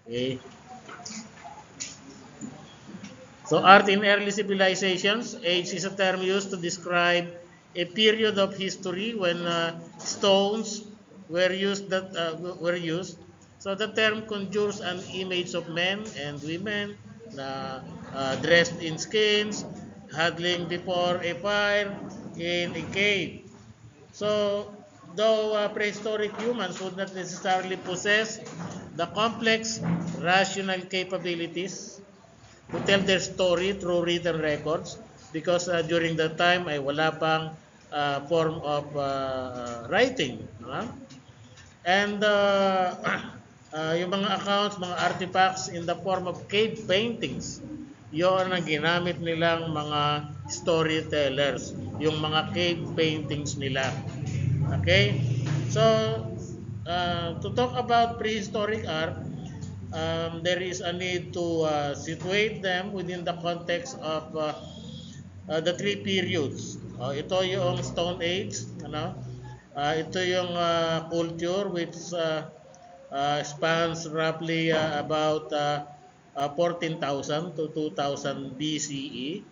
Okay. So art in early civilizations, age is a term used to describe a period of history when stones were used. So the term conjures an image of men and women dressed in skins, huddling before a fire in a cave. So, though prehistoric humans would not necessarily possess the complex rational capabilities to tell their story through written records, because during that time ay wala pang form of writing. And yung mga accounts, mga artifacts in the form of cave paintings, yun ang ginamit nilang mga storytellers, yung mga cave paintings nila. Okay? So, to talk about prehistoric art, there is a need to situate them within the context of the three periods. Ito yung Stone Age, ito yung culture which spans roughly about 14,000 to 2000 BCE.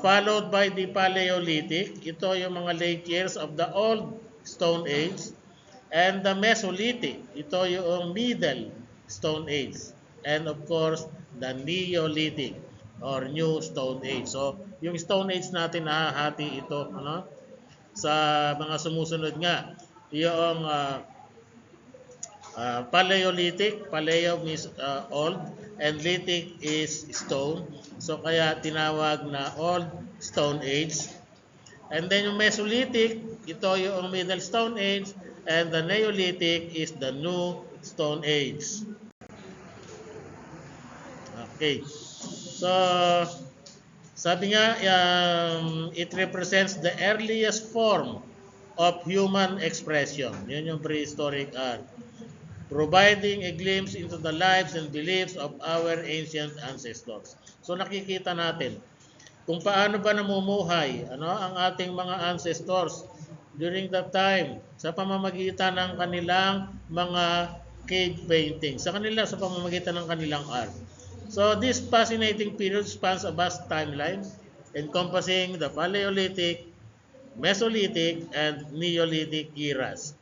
Followed by the Paleolithic, ito yung mga late years of the Old Stone Age. And the Mesolithic, ito yung Middle Stone Age. And of course, the Neolithic or New Stone Age. So, yung Stone Age natin nahahati ito sa mga sumusunod nga. Yung Paleolithic, Paleo means old, and lithic is stone. So kaya tinawag na Old Stone Age. And then yung Mesolithic, ito yung Middle Stone Age, and the Neolithic is the New Stone Age. Okay. So, sabi nga, it represents the earliest form of human expression. Yun yung prehistoric art. Providing a glimpse into the lives and beliefs of our ancient ancestors. So nakikita natin kung paano ba namumuhay ang ating mga ancestors during that time sa pamamagitan ng kanilang mga cave paintings, sa pamamagitan ng kanilang art. So this fascinating period spans a vast timeline encompassing the Paleolithic, Mesolithic, and Neolithic eras.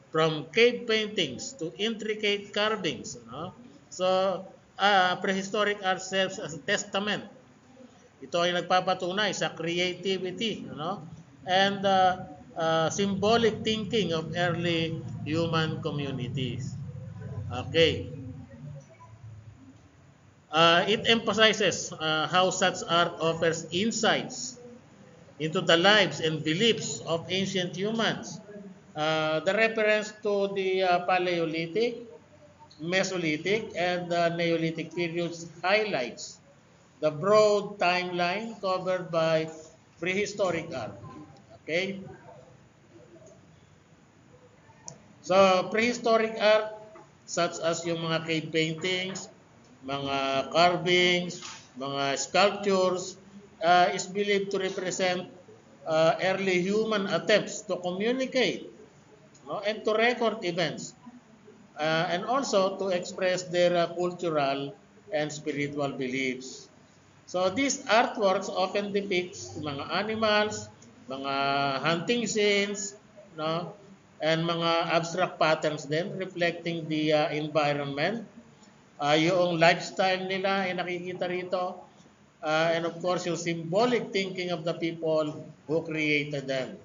From cave paintings to intricate carvings. So, prehistoric art serves as a testament. Ito ay nagpapatunay sa creativity and symbolic thinking of early human communities. Okay. It emphasizes how such art offers insights into the lives and beliefs of ancient humans. The reference to the Paleolithic, Mesolithic, and the Neolithic periods highlights the broad timeline covered by prehistoric art. Okay? So, prehistoric art, such as yung mga cave paintings, mga carvings, mga sculptures, is believed to represent early human attempts to communicate and to record events and also to express their cultural and spiritual beliefs. So these artworks often depicts mga animals, mga hunting scenes, and mga abstract patterns din reflecting the environment. Yung lifestyle nila ay nakikita rito. And of course, yung symbolic thinking of the people who created them.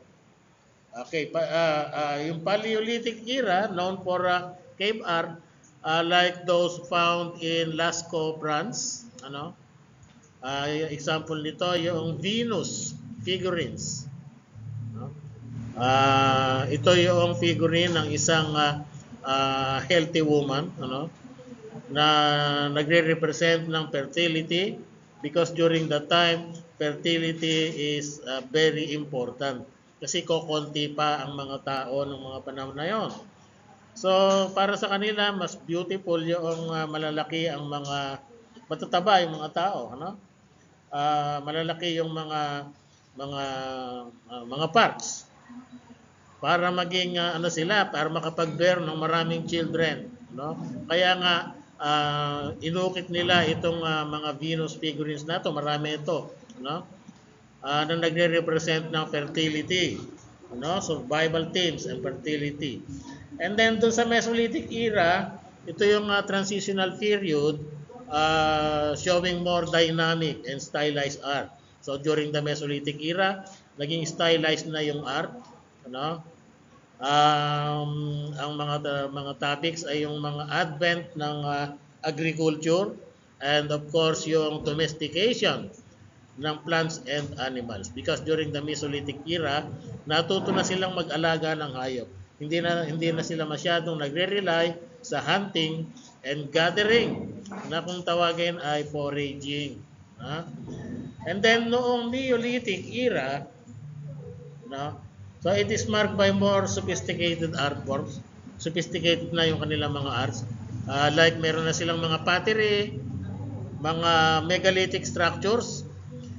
Okay, yung Paleolithic era known for cave art like those found in Lascaux, France. Example nito yung Venus figurines. Ito yung figurine ng isang healthy woman, na nagre-represent ng fertility because during that time fertility is very important. Kasi kokonti pa ang mga tao ng mga panahon na yon. So, para sa kanila, mas beautiful yung malalaki ang mga, matataba yung mga tao. Malalaki yung mga parts para maging para makapag-bear ng maraming children. Kaya nga, inukit nila itong mga Venus figurines na to, marami ito, no? Na nagre-represent ng fertility, no? Survival themes and fertility. And then doon sa Mesolithic era, ito yung transitional period showing more dynamic and stylized art. So during the Mesolithic era, naging stylized na yung art, ano? Ang mga topics ay yung mga advent ng agriculture and of course yung domestication ng plants and animals, because during the Mesolithic era natuto na silang mag-alaga ng hayop. Hindi na sila masyadong nagre-rely sa hunting and gathering, na kung tawagin ay foraging. And then noong Neolithic era, no? So it is marked by more sophisticated art forms. Sophisticated na yung kanilang mga arts. Like meron na silang mga pottery, mga megalithic structures.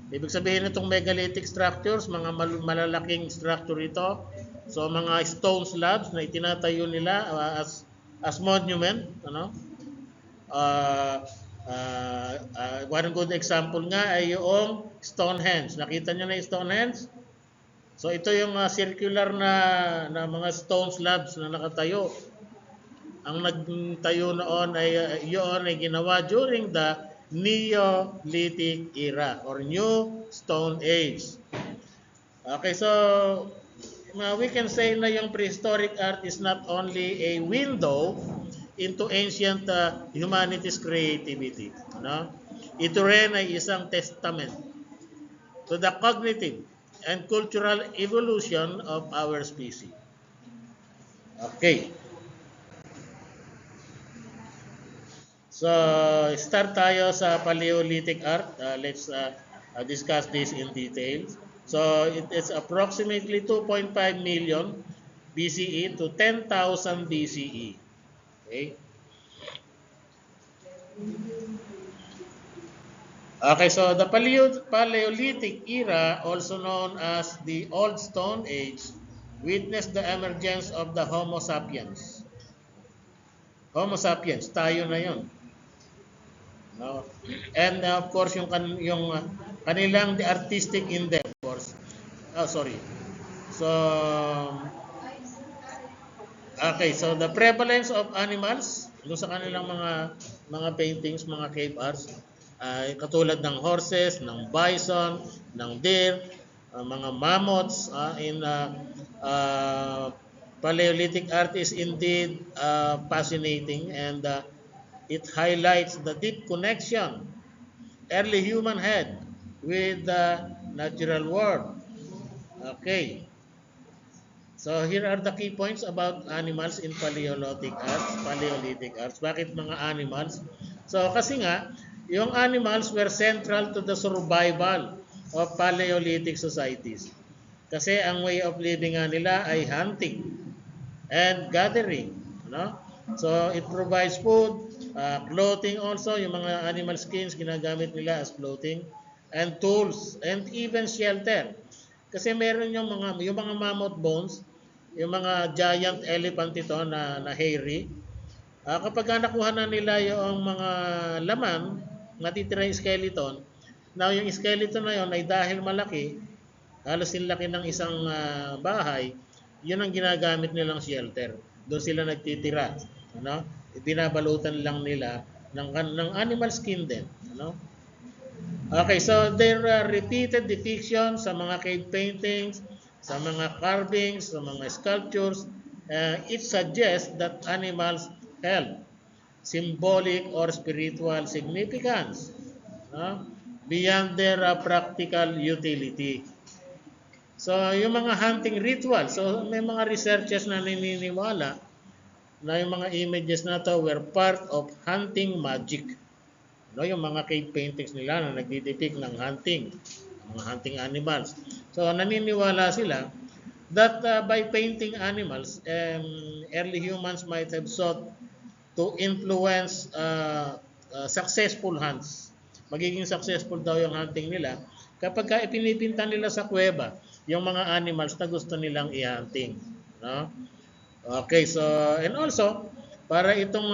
Ibig sabihin itong megalithic structures, mga malalaking structure ito. So mga stone slabs na itinatayo nila as monument, ano? One good example nga ay yung Stonehenge. Nakita niyo na yung Stonehenge? So ito yung circular na mga stone slabs na nakatayo. Ang nagtayo noon ay yun ay ginawa during the Neolithic era or New Stone Age. Okay, so we can say na yung prehistoric art is not only a window into ancient humanity's creativity. No? Ito rin ay isang testament to the cognitive and cultural evolution of our species. Okay. So, start tayo sa Paleolithic art. Let's discuss this in detail. So, it is approximately 2.5 million BCE to 10,000 BCE. Okay. Okay, so the Paleolithic era, also known as the Old Stone Age, witnessed the emergence of the Homo sapiens. Homo sapiens, tayo na yon. No? And of course, yung kanilang the artistic endeavors. Sorry. So, okay, so the prevalence of animals, doon sa kanilang mga paintings, mga cave arts, katulad ng horses, ng bison, ng deer, mga mammoths in Paleolithic art is indeed fascinating, and it highlights the deep connection early human had with the natural world. Okay. So here are the key points about animals in Paleolithic arts. Bakit mga animals? So kasi nga, yung animals were central to the survival of Paleolithic societies. Kasi ang way of living nga nila ay hunting and gathering. No? So it provides food, clothing also, yung mga animal skins ginagamit nila as clothing, and tools, and even shelter. Kasi meron yung mga mammoth bones, yung mga giant elephant ito na hairy. Kapag nakuha na nila yung mga laman, natitira yung skeleton, now yung skeleton na yon ay dahil malaki, halos laki ng isang bahay, yun ang ginagamit nilang shelter. Doon sila nagtitira. Ano? Binabalutan lang nila ng animal skin din. Ano? Okay, so there are repeated depictions sa mga cave paintings, sa mga carvings, sa mga sculptures. It suggests that animals held symbolic or spiritual significance beyond their practical utility. So, yung mga hunting ritual, so may mga researchers na naniniwala na yung mga images na to were part of hunting magic. No, yung mga cave paintings nila na nagdidepict ng hunting, mga hunting animals. So, naniniwala sila that by painting animals, early humans might have sought to influence successful hunts. Magiging successful daw yung hunting nila kapag ipinipinta nila sa kuweba yung mga animals na gusto nilang i-hunting. No? Okay, so, and also, para itong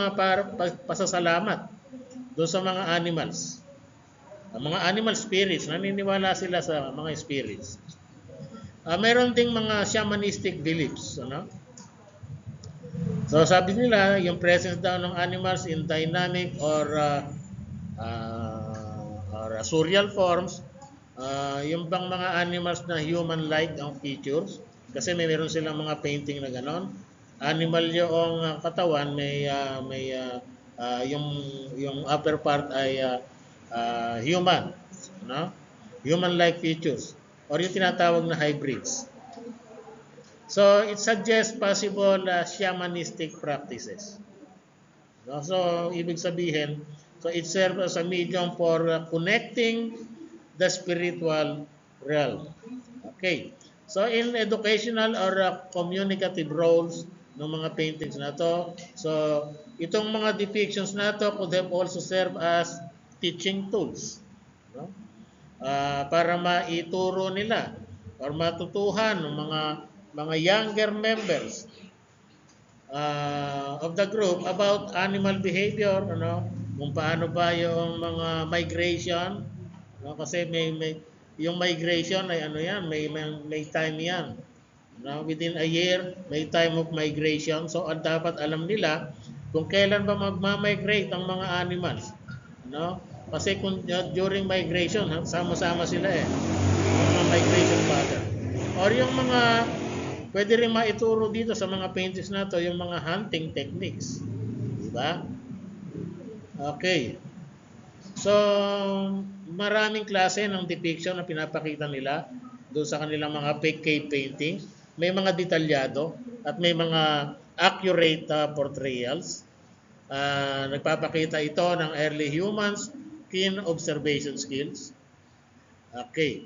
pasasalamat doon sa mga animals. Ang mga animal spirits, naniniwala sila sa mga spirits. Meron ding mga shamanistic beliefs, ano? So sabi nila, yung presence daw ng animals in dynamic or surreal forms, yung bang mga animals na human-like ang features, kasi meron silang mga painting na ganon. Animal yung katawan, yung upper part ay human, no? Human-like features, or yung tinatawag na hybrids. So it suggests possible shamanistic practices. No? So ibig sabihin, so it serves as a medium for connecting the spiritual realm. Okay. So in educational or communicative roles ng mga paintings na to, so itong mga depictions na to could have also served as teaching tools, no? Para maituro nila or matutuhan ng mga younger members of the group about animal behavior, ano, kung paano ba yung mga migration, no? Kasi yung migration ay ano yan, may time yan. No? Within a year, may time of migration. So, dapat alam nila kung kailan ba magma-migrate ang mga animals. No? Kasi kung during migration, sama-sama sila eh. Mga migration pattern. Or yung mga pwede rin maituro dito sa mga paintings na to, yung mga hunting techniques. Diba? Okay. So, maraming klase ng depiction na pinapakita nila doon sa kanilang mga cave painting. May mga detalyado at may mga accurate portrayals. Nagpapakita ito ng early humans, keen observation skills. Okay.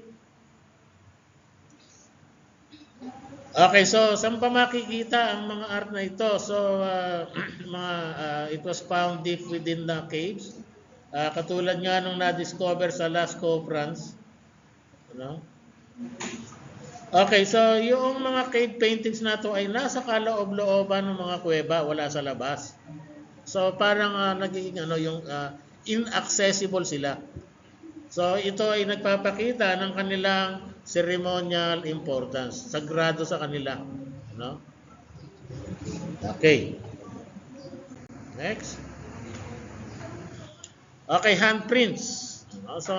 Okay, so saan pa makikita ang mga art na ito? So, it was found deep within the caves. Katulad nga nung na-discover sa Lascaux, France. Ano? Okay, so yung mga cave paintings na to ay nasa kaloob-looban ng mga kuweba, wala sa labas. So parang nagiging inaccessible sila. So ito ay nagpapakita ng kanilang ceremonial importance, sagrado sa kanila, no? Okay. Next. Okay, handprints. So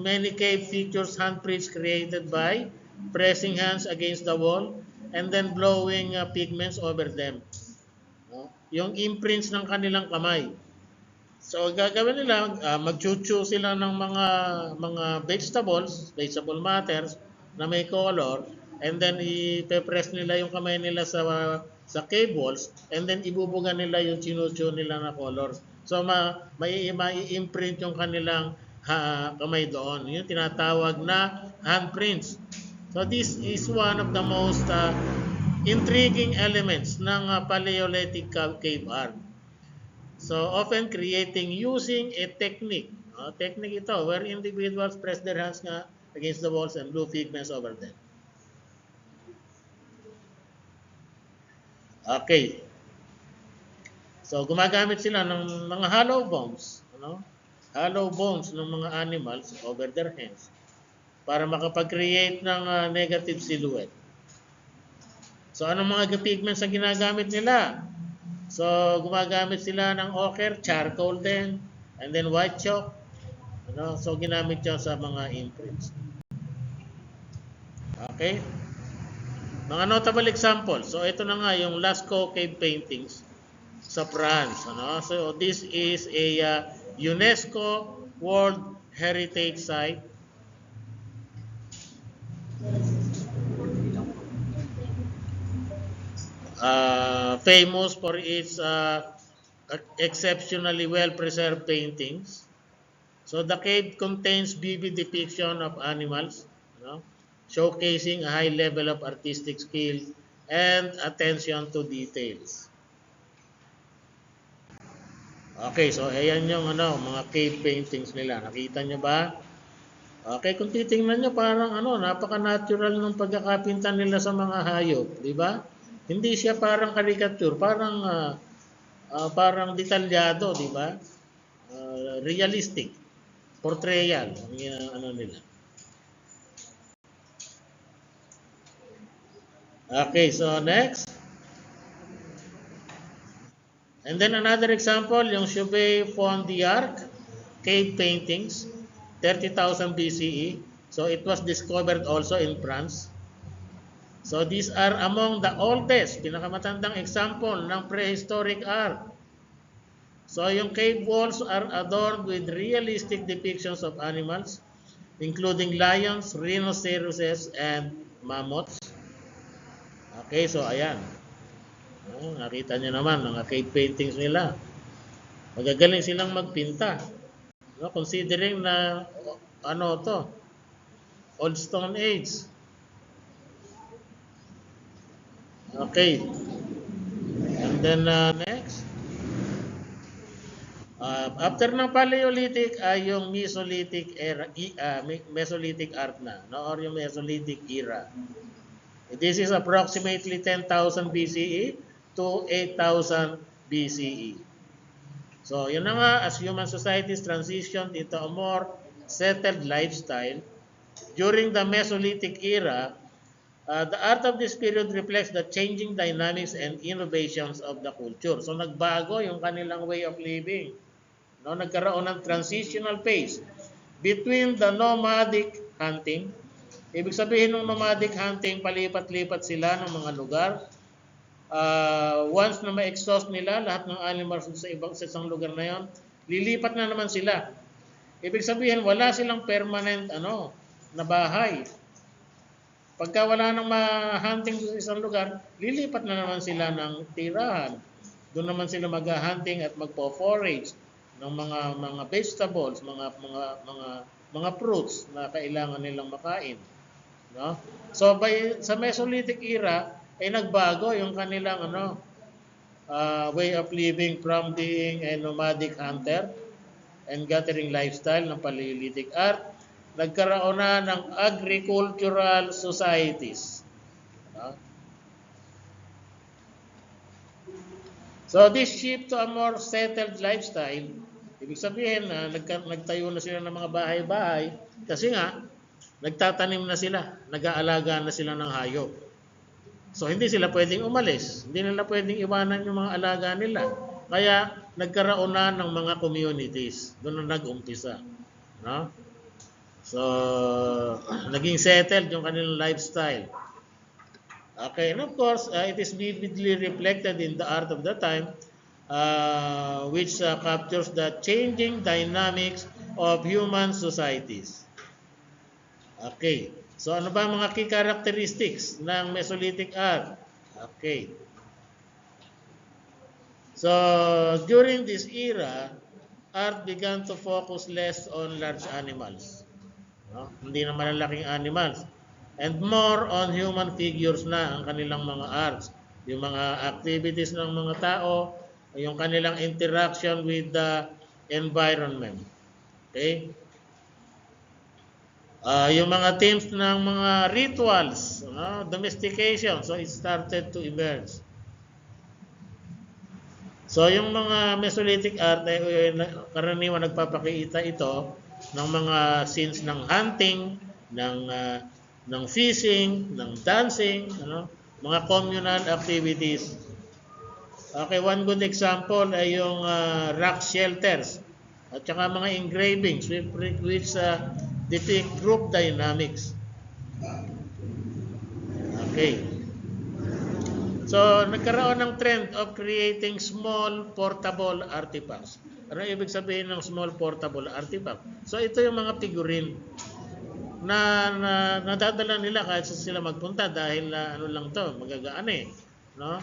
many cave features handprints created by pressing hands against the wall and then blowing pigments over them. No? Yung imprints ng kanilang kamay. So gagawin nila, magchuchu sila ng mga vegetable matters na may color, and then ipe-press nila yung kamay nila sa cave walls, and then ibubuga nila yung chinuchu nila na colors. So may imprint yung kanilang kamay doon. Yung tinatawag na handprints. So this is one of the most intriguing elements ng Paleolithic cave art. So often creating using a technique. Technique ito where individuals press their hands against the walls and blow pigments over them. Okay. So gumagamit sila ng mga hollow bones, hollow bones ng mga animals over their hands para makapag-create ng negative silhouette. So anong mga pigments ang ginagamit nila? So gumagamit sila ng ochre, charcoal din, and then white chalk. So ginamit 'yan sa mga imprints. Okay? Mga notable examples. So ito na nga yung Lascaux cave paintings sa France, So this is a UNESCO World Heritage Site. Famous for its exceptionally well-preserved paintings. So the cave contains vivid depiction of animals, showcasing a high level of artistic skill and attention to details. Okay, so ayan yung mga cave paintings nila. Nakita nyo ba? Okay, kung titingnan nyo, parang napaka-natural ng pagkakapinta nila sa mga hayop, di ba? Hindi siya parang caricature, parang parang detalyado, di ba? Realistic, portrayal, ano nila. Okay, so next. And then another example, yung Chauvet Fond d'Arc cave paintings, 30,000 BCE. So it was discovered also in France. So these are among the oldest, pinakamatandang example ng prehistoric art. So yung cave walls are adorned with realistic depictions of animals, including lions, rhinoceroses, and mammoths. Okay, so ayan. Nakita niyo naman, mga cave paintings nila. Magagaling silang magpinta. No, considering na ano to, Old Stone Age. Okay. And then next. After ng Paleolithic ay yung Mesolithic era, Mesolithic art na, no? Or yung Mesolithic era. This is approximately 10,000 BCE to 8,000 BCE. So, yun na nga, as human societies transitioned into a more settled lifestyle, during the Mesolithic era, the art of this period reflects the changing dynamics and innovations of the culture. So, nagbago yung kanilang way of living. No, nagkaroon ng transitional phase between the nomadic hunting. Ibig sabihin ng nomadic hunting, palipat-lipat sila ng mga lugar. Once na ma-exhaust nila lahat ng animals sa isang lugar na yon, lilipat na naman sila. Ibig sabihin, wala silang permanent na bahay. Pagka wala nang ma-hunting sa isang lugar, lilipat na naman sila ng tirahan. Doon naman sila mag-hunting at magpo-forage ng mga vegetables, mga fruits na kailangan nilang makain, no? So sa Mesolithic era ay nagbago yung kanilang way of living from being a nomadic hunter and gathering lifestyle ng Paleolithic art. Nagkaroon na ng agricultural societies, no? So this shift to a more settled lifestyle, ibig sabihin na nagtayo na sila ng mga bahay-bahay kasi nga nagtatanim na sila, nag-aalaga na sila ng hayop. So hindi sila pwedeng umalis, hindi nila pwedeng iwanan yung mga alaga nila. Kaya nagkaroon na ng mga communities, doon na nag-umpisa, no? So naging settled yung kanilang lifestyle. Okay, and of course, it is vividly reflected in the art of the time, which captures the changing dynamics of human societies. Okay, so ano ba mga key characteristics ng Mesolithic art? Okay. So, during this era, art began to focus less on large animals. No? Hindi na malalaking animals. And more on human figures na ang kanilang mga arts. Yung mga activities ng mga tao, yung kanilang interaction with the environment. Okay? Yung mga themes ng mga rituals, domestication, so it started to emerge. So yung mga Mesolithic art, karaniwan nagpapakita ito ng mga scenes ng hunting, ng fishing, ng dancing, mga communal activities. Okay, one good example ay yung rock shelters at saka mga engravings which depict group dynamics. Okay. So, nagkaroon ng trend of creating small portable artifacts. Ano ibig sabihin ng small portable artifact? So, ito yung mga figurine na nadadala nila kahit sila magpunta dahil ano lang to, magagaan no?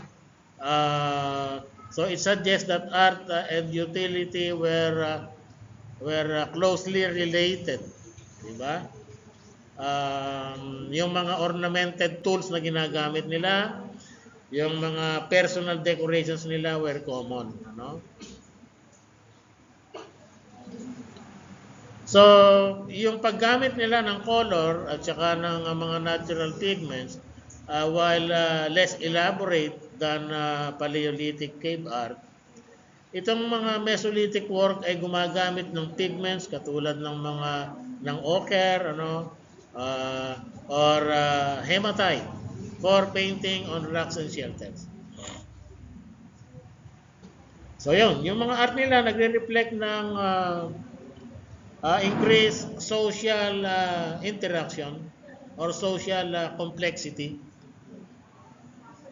So it suggests that art and utility were closely related, di ba? Yung mga ornamented tools na ginagamit nila, yung mga personal decorations nila were common, So, yung paggamit nila ng color at saka ng mga natural pigments, while less elaborate than Paleolithic cave art, Itong mga Mesolithic work ay gumagamit ng pigments katulad ng ochre, uh, or hematite for painting on rocks and shelters. So yun, yung mga art nila nagre-reflect ng increased social interaction or social complexity.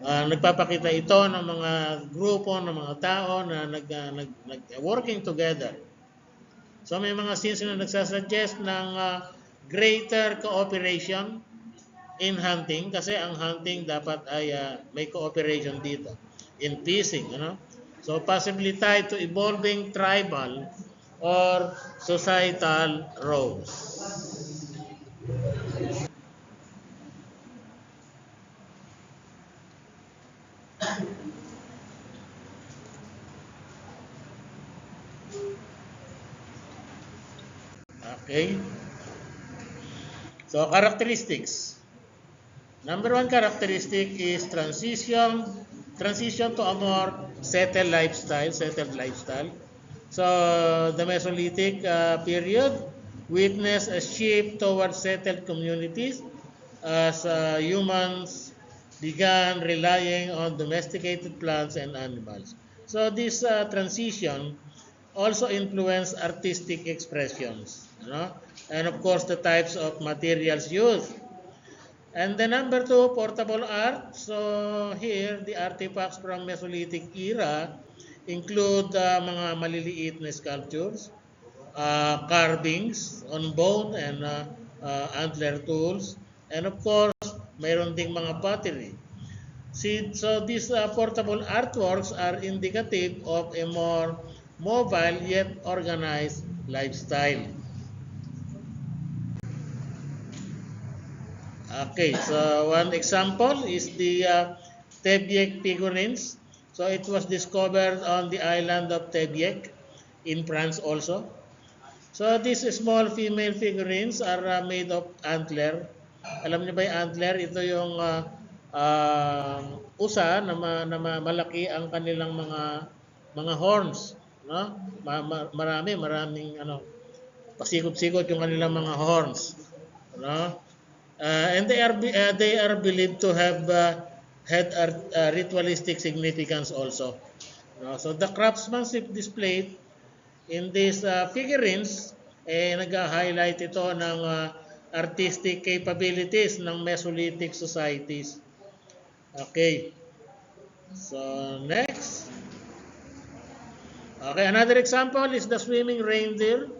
Nagpapakita ito ng mga grupo ng mga tao na working together. So may mga scenes na nagsasuggest ng greater cooperation in hunting kasi ang hunting dapat ay may cooperation dito in piecing, So possibly tied to evolving tribal or societal roles. Okay. So characteristics. Number one characteristic is transition to a more settled lifestyle. So the Mesolithic period witnessed a shift towards settled communities as humans began relying on domesticated plants and animals. So this transition also influenced artistic expressions, and of course the types of materials used. And the number two, portable art. So here, the artifacts from Mesolithic era include mga maliliit na sculptures, carvings on bone and antler tools, and of course, mayroon ding mga pottery. So these portable artworks are indicative of a more mobile yet organized lifestyle. Okay, so one example is the Tebiek figurines. So it was discovered on the island of Tebiek in France also. So these small female figurines are made of antler. Alam niyo ba yung antler? Ito yung usa malaki ang kanilang mga horns, no? Maraming pasikot-sikot yung kanilang mga horns, no? And they are believed to have had ritualistic significance also. So the craftsmanship displayed in these figurines nag-highlight ito ng artistic capabilities ng Mesolithic societies. Okay. So next. Okay, another example is the swimming reindeer.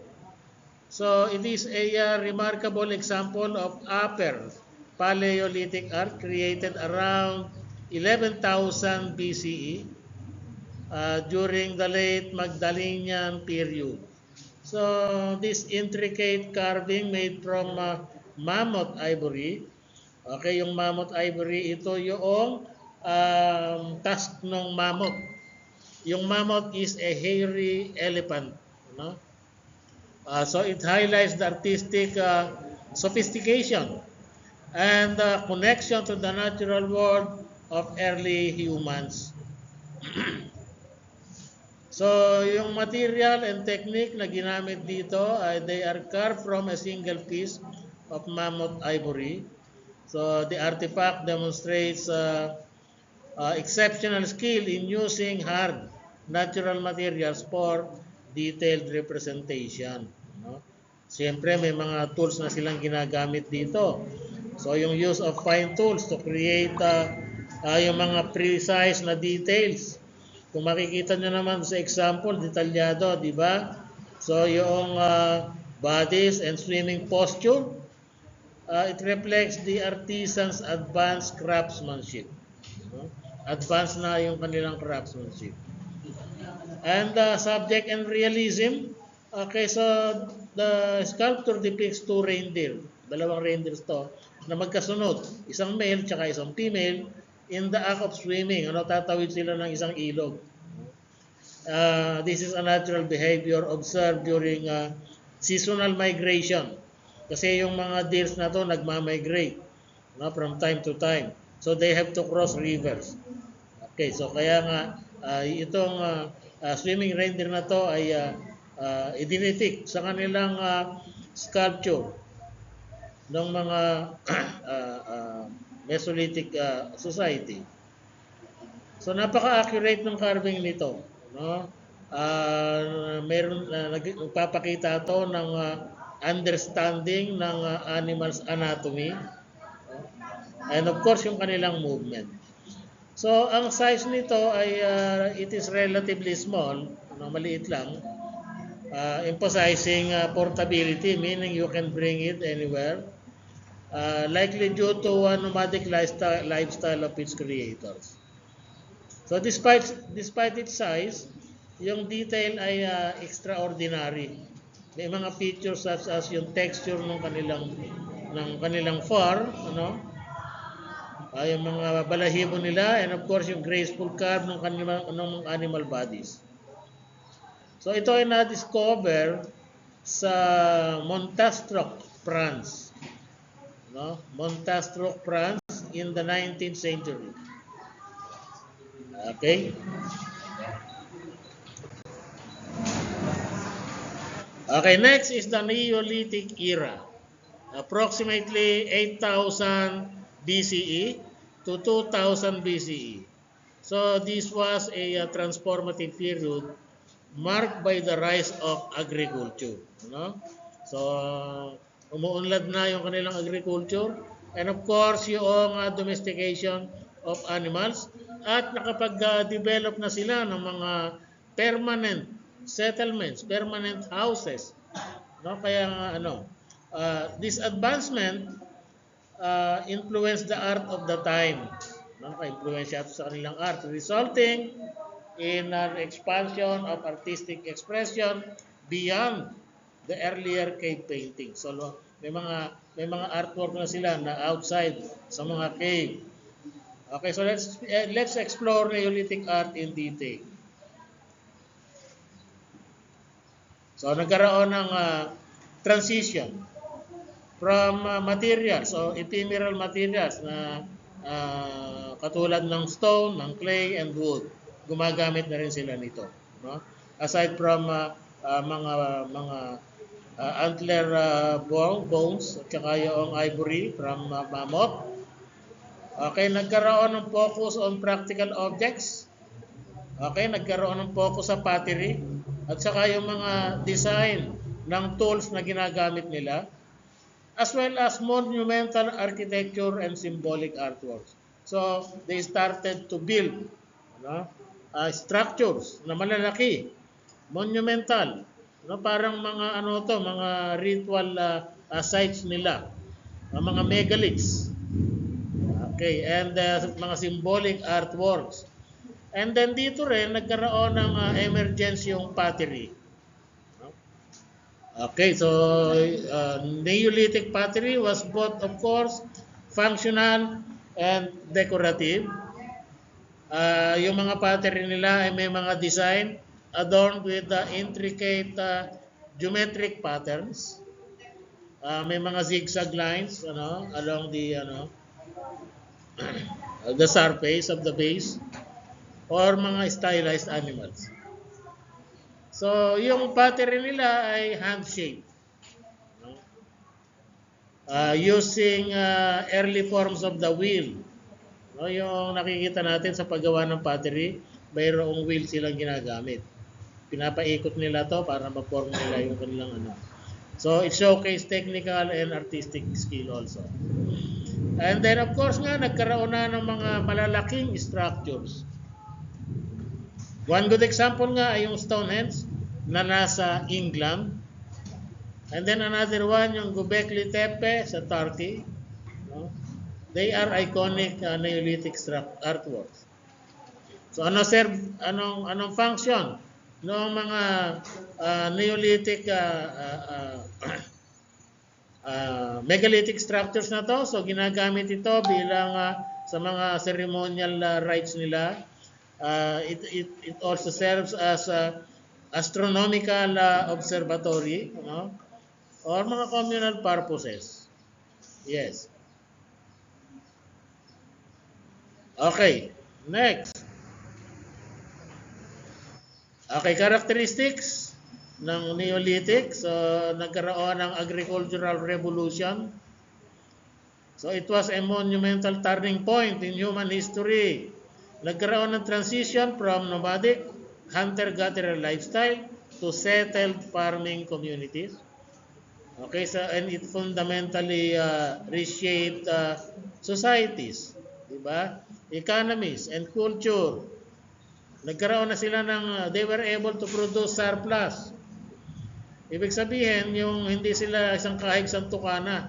So it is a remarkable example of upper Paleolithic art created around 11,000 BCE during the late Magdalenian period. So this intricate carving made from mammoth ivory. Okay, yung mammoth ivory, ito yung tusk ng mammoth. Yung mammoth is a hairy elephant. So it highlights the artistic sophistication and the connection to the natural world of early humans. So yung material and technique na ginamit dito, they are carved from a single piece of mammoth ivory. So the artifact demonstrates exceptional skill in using hard natural materials for detailed representation. Siyempre may mga tools na silang ginagamit dito. So yung use of fine tools to create yung mga precise na details. Kung makikita nyo naman sa example, detalyado, di ba? So yung bodies and swimming posture, it reflects the artisan's advanced craftsmanship. Advanced na yung kanilang craftsmanship. And subject and realism. Okay, so the sculpture depicts two reindeer. Dalawang reindeers to na magkasunod. Isang male tsaka isang female in the act of swimming. Tatawid sila ng isang ilog. This is a natural behavior observed during seasonal migration. Kasi yung mga deers na to nagmamigrate from time to time. So they have to cross rivers. Okay, so kaya nga itong swimming reindeer na to ay idinitik sa kanilang sculpture ng mga Mesolithic society. So napaka-accurate ng carving nito, no? Meron nagpapakita to ng understanding ng animals anatomy, and of course yung kanilang movement. So ang size nito ay it is relatively small, no, maliit lang, emphasizing portability, meaning you can bring it anywhere, likely due to nomadic lifestyle of its creators. So despite its size, yung detail ay extraordinary. May mga features such as yung texture ng kanilang fur, ano? Yung mga balahibo nila, and of course yung graceful curve ng kanilang animal bodies. So ito ay na-discover sa Montastruc, France. No? Montastruc, France in the 19th century. Okay? Okay, next is the Neolithic era. Approximately 8,000 BCE to 2,000 BCE. So this was a transformative period marked by the rise of agriculture. No? So umuunlad na yung kanilang agriculture, and of course yung domestication of animals, at nakapag-develop na sila ng mga permanent settlements, permanent houses. No? Kaya this advancement influenced the art of the time. No? Ka-influence ito sa kanilang art, resulting in an expansion of artistic expression beyond the earlier cave painting. So may mga artwork na sila na outside sa mga cave. Okay, so let's explore Neolithic art in detail. So nagkaroon ng transition from materials, so ephemeral materials na katulad ng stone, ng clay, and wood. Gumagamit na rin sila nito, no? Aside from mga antler bones at saka yung ivory from mammoth. Okay, nagkaroon ng focus on practical objects. Okay, nagkaroon ng focus sa pottery at saka yung mga design ng tools na ginagamit nila, as well as monumental architecture and symbolic artworks. So they started to build structures na malalaki, monumental, parang mga mga ritual sites nila, mga megaliths. Okay, and mga symbolic artworks. And then dito rin nagkaroon ng emergency yung pottery. Okay, so Neolithic pottery was both, of course, functional and decorative. Yung mga pottery nila ay may mga design adorned with intricate geometric patterns. May mga zigzag lines along the surface of the base, or mga stylized animals. So yung pottery nila ay hand-shaped, using early forms of the wheel. Yung nakikita natin sa paggawa ng pottery, mayroong wheel silang ginagamit. Pinapaikot nila to para ma-form nila yung kanilang So it showcased technical and artistic skill also. And then of course nga, nagkaroon na ng mga malalaking structures. One good example nga ay yung Stonehenge na nasa England. And then another one, yung Göbekli Tepe sa Turkey. They are iconic Neolithic artworks. So anong function ng mga Neolithic megalithic structures na to? So ginagamit ito bilang sa mga ceremonial rites nila. It also serves as astronomical observatory, or mga communal purposes. Yes. Okay, next. Okay, characteristics ng Neolithic. So, nagkaroon ng agricultural revolution. So, it was a monumental turning point in human history. Nagkaroon ng transition from nomadic, hunter-gatherer lifestyle to settled farming communities. Okay, so and it fundamentally reshaped societies, di ba? Economies and culture. Nagkaroon na sila ng they were able to produce surplus. Ibig sabihin, yung hindi sila isang kahig santukana.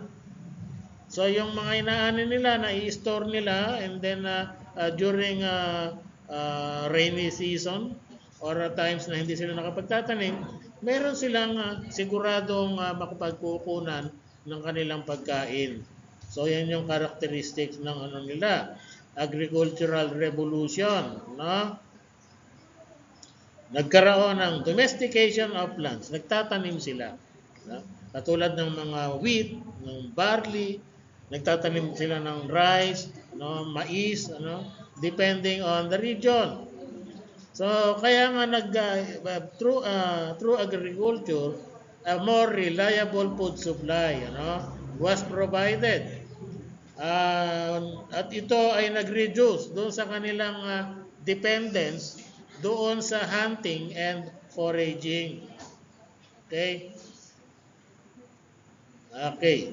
So yung mga inaanin nila, na-i-store nila and then during rainy season or times na hindi sila nakapagtatanim, meron silang siguradong makapagkukunan ng kanilang pagkain. So yan yung characteristics ng ano nila, agricultural revolution, no? Nagkaroon ng domestication of plants. Nagtatanim sila. No? Katulad ng mga wheat, ng barley, nagtatanim sila ng rice, no, mais, ano, depending on the region. So kaya nga through agriculture, a more reliable food supply, ano, was provided. At ito ay nag-reduce doon sa kanilang dependence doon sa hunting and foraging. Okay? Okay.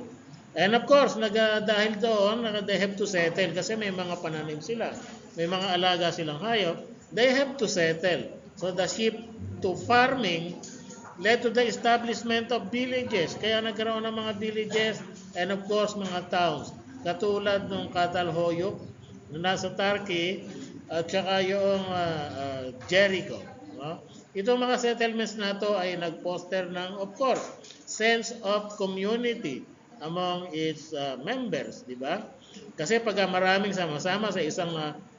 And of course, dahil doon, they have to settle kasi may mga pananim sila. May mga alaga silang hayop. They have to settle. So the shift to farming led to the establishment of villages. Kaya nagkaroon ng mga villages and of course mga towns. Katulad ng Catalhoyuk na nasa Turkey at saka yung Jericho. No? Itong mga settlements na to ay nag-foster ng, of course, sense of community among its members, di ba? Kasi pag maraming sama-sama sa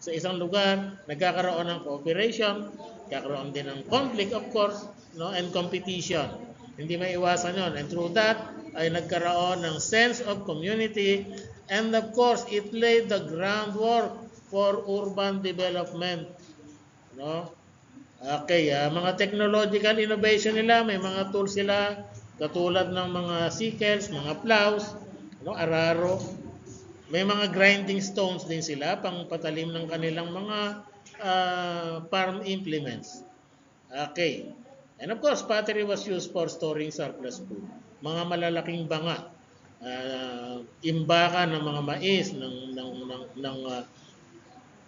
isang lugar, nagkakaroon ng cooperation, nagkakaroon din ng conflict, of course, no, and competition. Hindi may iwasan 'yon. And through that ay nagkaroon ng sense of community, and of course, it laid the groundwork for urban development, no? Okay, mga technological innovation nila, may mga tools sila katulad ng mga sickles, mga plows, no, araro. May mga grinding stones din sila pang patalim ng kanilang mga farm implements. Okay. And of course, pottery was used for storing surplus food. Mga malalaking banga, imbakan ng mga mais,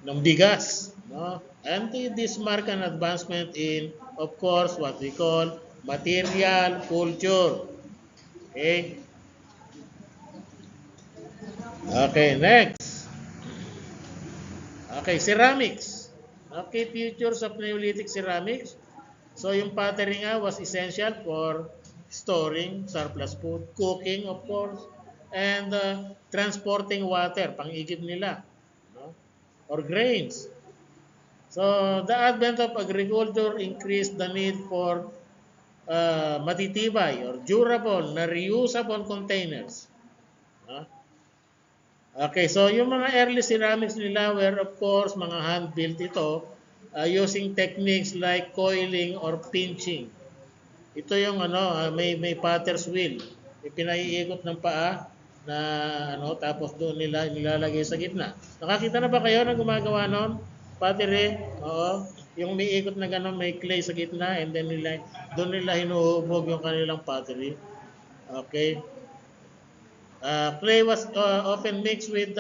ng bigas, no? And this mark an advancement in, of course, what we call material culture. Okay? Okay, next. Okay, ceramics. Okay, features of Neolithic ceramics. So yung pottery nga was essential for storing surplus food, cooking of course, and transporting water, pang-igib nila, no? Or grains. So the advent of agriculture increased the need for matitibay or durable na reusable containers. No? Okay, so yung mga early ceramics nila were of course mga hand-built ito using techniques like coiling or pinching. Ito yung may potter's wheel. Pinaiikot ng paa na tapos doon nila nilalagay sa gitna. Nakakita na ba kayo na gumagawa noon? Pottery? Oo. Yung may ikot na gano'n, may clay sa gitna and then doon nila hinuhubog yung kanilang pottery. Okay. Clay was often mixed with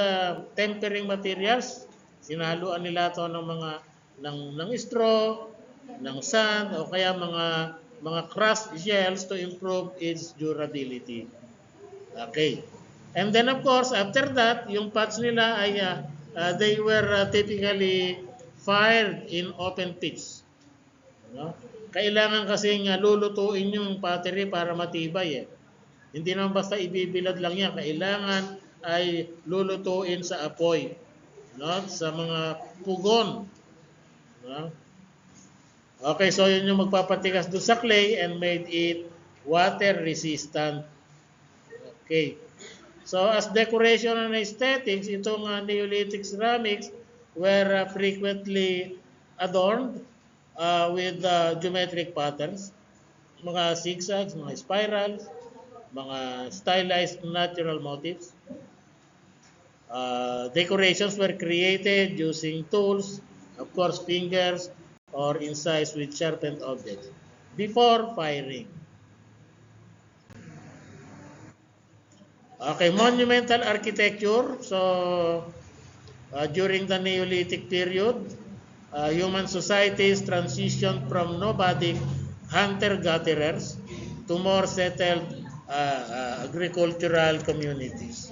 tempering materials. Sinahaluan nila ito ng straw, ng sand, o kaya mga crushed shells to improve its durability. Okay. And then of course, after that, yung pots nila ay they were typically fired in open pits. No? Kailangan kasing lulutuin yung pottery para matibay eh. Hindi naman basta ibibilad lang yan. Kailangan ay lulutuin sa apoy. No? Sa mga pugon. No? Okay, so yun yung magpapatigas doon sa clay and made it water resistant. Okay. So as decoration and aesthetics, itong Neolithic ceramics were frequently adorned with geometric patterns, mga zigzags, mga spirals, mga stylized natural motifs. Decorations were created using tools, of course fingers, or incised with sharpened objects before firing. Okay, monumental architecture. So, during the Neolithic period, human societies transitioned from nomadic hunter-gatherers to more settled agricultural communities.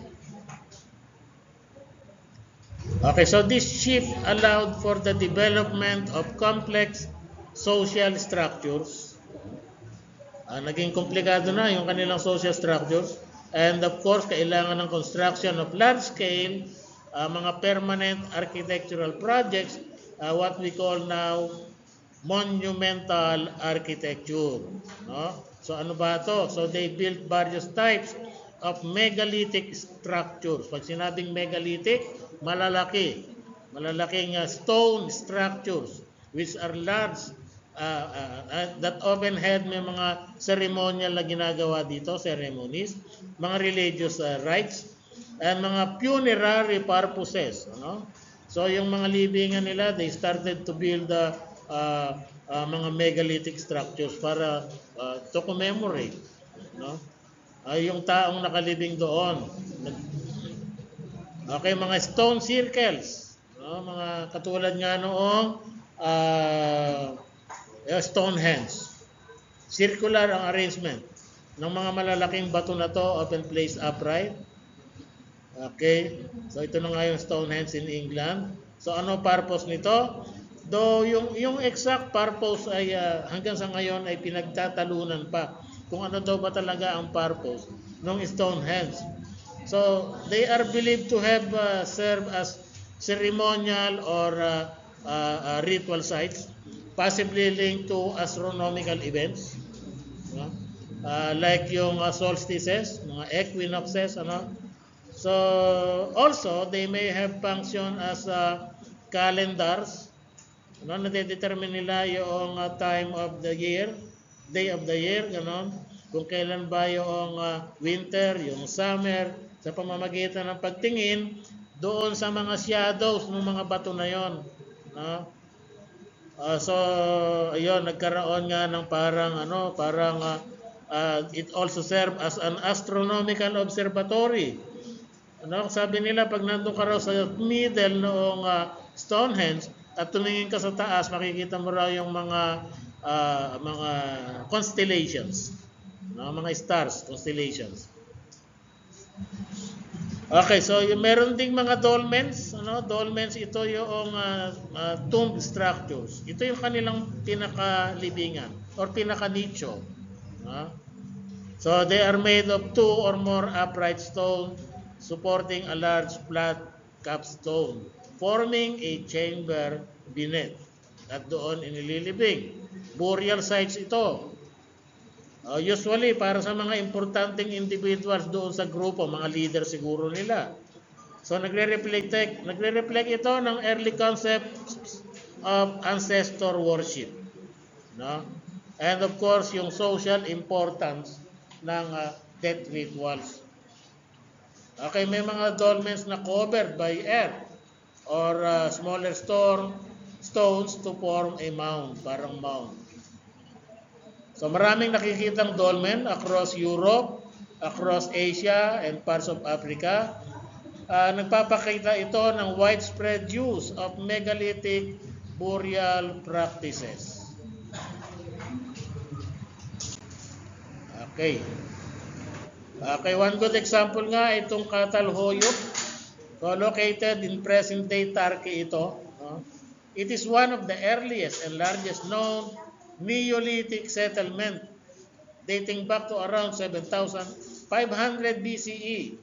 Okay, so this shift allowed for the development of complex social structures. Naging komplikado na yung kanilang social structures. And of course, kailangan ng construction of large-scale, mga permanent architectural projects, what we call now monumental architecture. No? So ano ba ito? So they built various types of megalithic structures. Pag sinabing megalithic, malalaki. Malalaking stone structures which are large that often had may mga ceremonial na ginagawa dito, ceremonies, mga religious rites, and mga funerary purposes. Ano? So yung mga libingan nila, they started to build mga megalithic structures para to commemorate. No? Yung taong nakalibing doon. Okay, mga stone circles. No? Mga katulad nga noong Stonehenge. Circular ang arrangement ng mga malalaking bato na to, often placed upright. Okay, so ito na nga yung Stonehenge in England. So ano purpose nito? Though yung exact purpose ay hanggang sa ngayon ay pinagtatalunan pa kung ano daw ba talaga ang purpose ng Stonehenge. So they are believed to have served as ceremonial or ritual sites, possibly linked to astronomical events, like yung solstices, mga equinoxes, ano. So also they may have function as calendars, ano, nade-determine nila yung time of the year, day of the year, ganon, kung kailan ba yung winter, yung summer, sa pamamagitan ng pagtingin doon sa mga shadows ng mga bato na yon. So ayun, nagkaroon nga ng parang it also serve as an astronomical observatory. Ano, sabi nila pag nandun ka raw sa middle noong Stonehenge at tumingin ka sa taas, makikita mo raw yung mga constellations, no? Mga stars, constellations. Okay, so meron ding mga dolmens, ano? Dolmens, ito yung tomb structures. Ito yung kanilang pinakalibingan or pinaka-nicho. So they are made of 2 or more upright stone supporting a large flat capstone, forming a chamber beneath. At doon inililibing. Burial sites ito. Usually, para sa mga importanteng individuals doon sa grupo, mga leader siguro nila. So, nagre-reflect ito ng early concepts of ancestor worship. No? And of course, yung social importance ng death rituals. Okay, may mga dolmens na covered by earth or smaller stones to form a mound, parang mound. So maraming nakikitang dolmen across Europe, across Asia, and parts of Africa. Nagpapakita ito ng widespread use of megalithic burial practices. Okay. Okay, one good example nga itong Catalhoyuk. So located in present-day Turkey ito. It is one of the earliest and largest known Neolithic settlement dating back to around 7,500 BCE.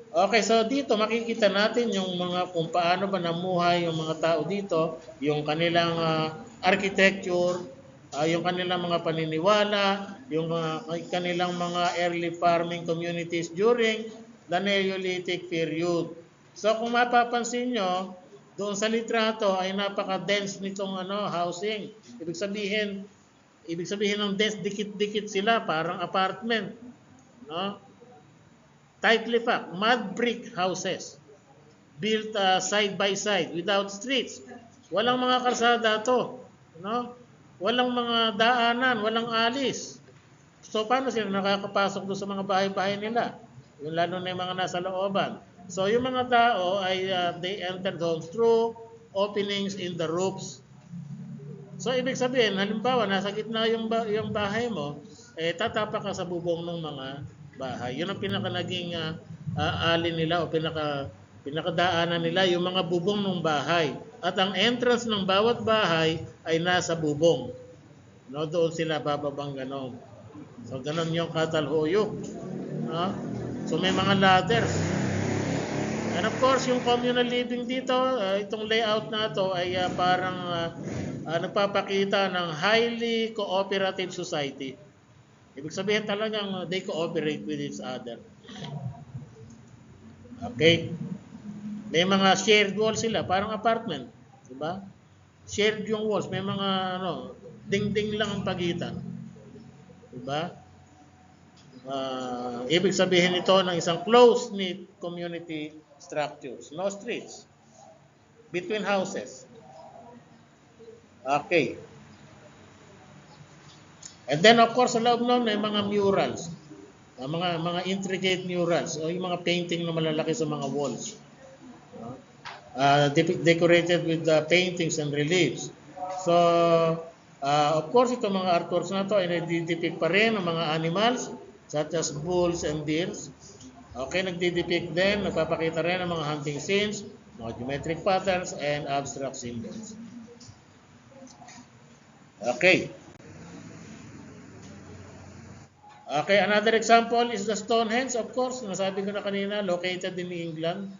Okay, so dito makikita natin yung mga kung paano ba namuhay yung mga tao dito, yung kanilang architecture, yung kanilang mga paniniwala, yung kanilang mga early farming communities during the Neolithic period. So kung mapapansin nyo, Doon sa litrato ay napaka-dense nitong housing. Ibig sabihin ng dense, dikit-dikit sila, parang apartment. No? Tightly packed, mud brick houses built side by side without streets. Walang mga kalsada to. No? Walang mga daanan, walang alis. So, paano sila nakakapasok doon sa mga bahay-bahay nila? Yung lalo na yung mga nasa looban. So, yung mga tao ay they entered homes through openings in the roofs. So, ibig sabihin, halimbawa, nasa gitna yung bahay mo, tatapak ka sa bubong ng mga bahay. Yun ang pinaka naging alin nila o pinakadaanan nila, yung mga bubong ng bahay. At ang entrance ng bawat bahay ay nasa bubong. No, doon sila bababang ganon. So, ganon yung katalhuyok. No? So, may mga ladders. And of course, yung communal living dito, itong layout na to ay parang nagpapakita ng highly cooperative society. Ibig sabihin talagang they cooperate with each other. Okay? May mga shared walls sila, parang apartment. Diba? Shared yung walls. May mga dingding lang ang pagitan. Diba? Ibig sabihin ito ng isang close-knit community structures. No streets. Between houses. Okay. And then of course sa loob nun may mga murals. Mga intricate murals o yung mga painting na malalaki sa mga walls. Decorated with paintings and reliefs. So, of course, itong mga artworks na ito ay nagdidepict pa rin ng mga animals such as bulls and deers. Okay, nagdidepict din, nagpapakita rin ng mga hunting scenes, mga geometric patterns, and abstract symbols. Okay. Okay, another example is the Stonehenge, of course, nasabi ko na kanina, located in England.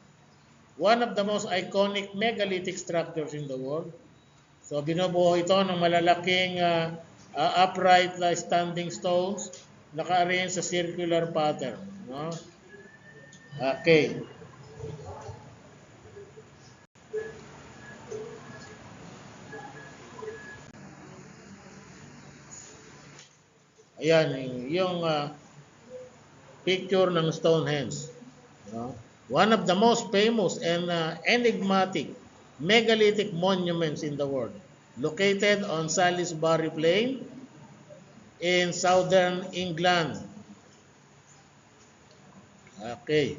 One of the most iconic megalithic structures in the world. So, binubuo ito ng malalaking upright standing stones naka-arrange sa circular pattern. No? Okay. Ayan, yung picture ng Stonehenge. No? One of the most famous and enigmatic megalithic monuments in the world, located on Salisbury Plain in southern England. Okay.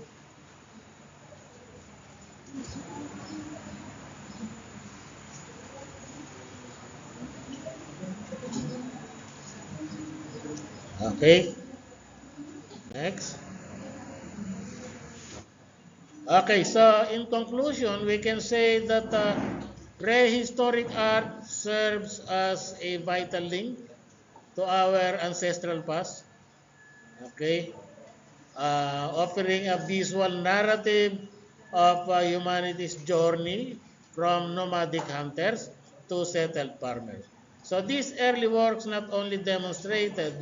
Okay. Next. Okay, so in conclusion, we can say that prehistoric art serves as a vital link to our ancestral past. Okay. Offering a visual narrative of humanity's journey from nomadic hunters to settled farmers. So these early works not only demonstrated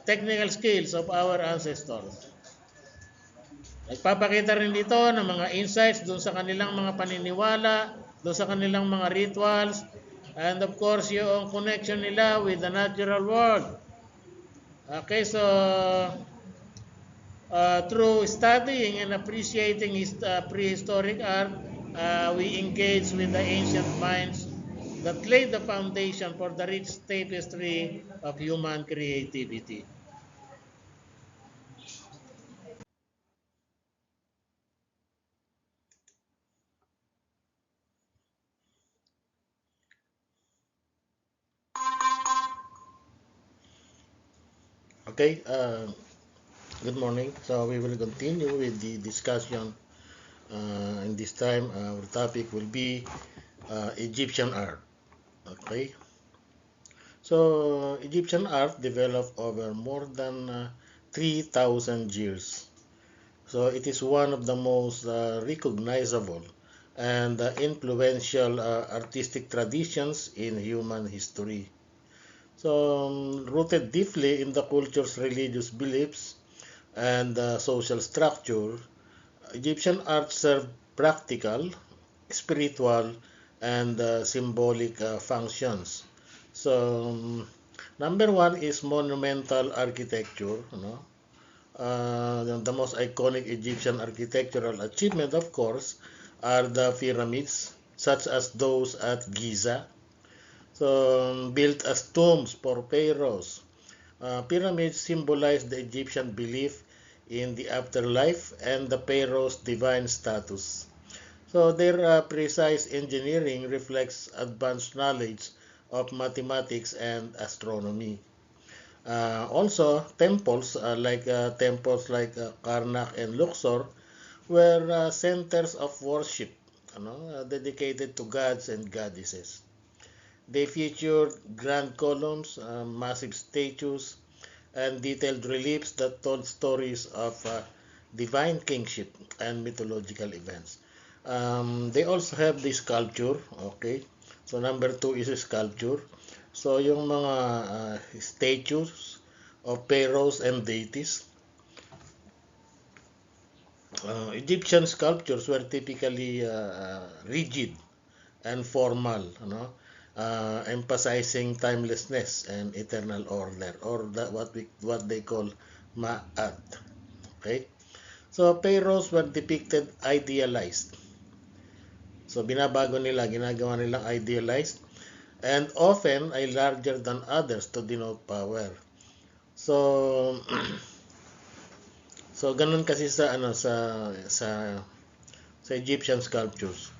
technical skills of our ancestors. Nagpapakita rin dito ng mga insights doon sa kanilang mga paniniwala, doon sa kanilang mga rituals, and of course yung connection nila with the natural world. Okay, so through studying and appreciating prehistoric art, we engage with the ancient minds that laid the foundation for the rich tapestry of human creativity. Okay, good morning. So we will continue with the discussion. And this time, our topic will be Egyptian art. Okay. So Egyptian art developed over more than 3,000 years. So it is one of the most recognizable and influential artistic traditions in human history. So rooted deeply in the culture's religious beliefs and social structure, Egyptian art served practical, spiritual, and symbolic functions. So, number one is monumental architecture. The most iconic Egyptian architectural achievement, of course, are the pyramids, such as those at Giza. So, built as tombs for pharaohs. Pyramids symbolize the Egyptian belief in the afterlife and the pharaoh's divine status. So their precise engineering reflects advanced knowledge of mathematics and astronomy. Also, temples like Karnak and Luxor were centers of worship, dedicated to gods and goddesses. They featured grand columns, massive statues, and detailed reliefs that told stories of divine kingship and mythological events. They also have the sculpture, okay? So number two is sculpture. So yung mga statues of pharaohs and deities. Egyptian sculptures were typically rigid and formal, emphasizing timelessness and eternal order, or what they call ma'at. Okay? So pharaohs were depicted idealized. So binabago nila, ginagawa nilang idealized, and often ay larger than others to denote power. So so ganun kasi sa Egyptian sculptures.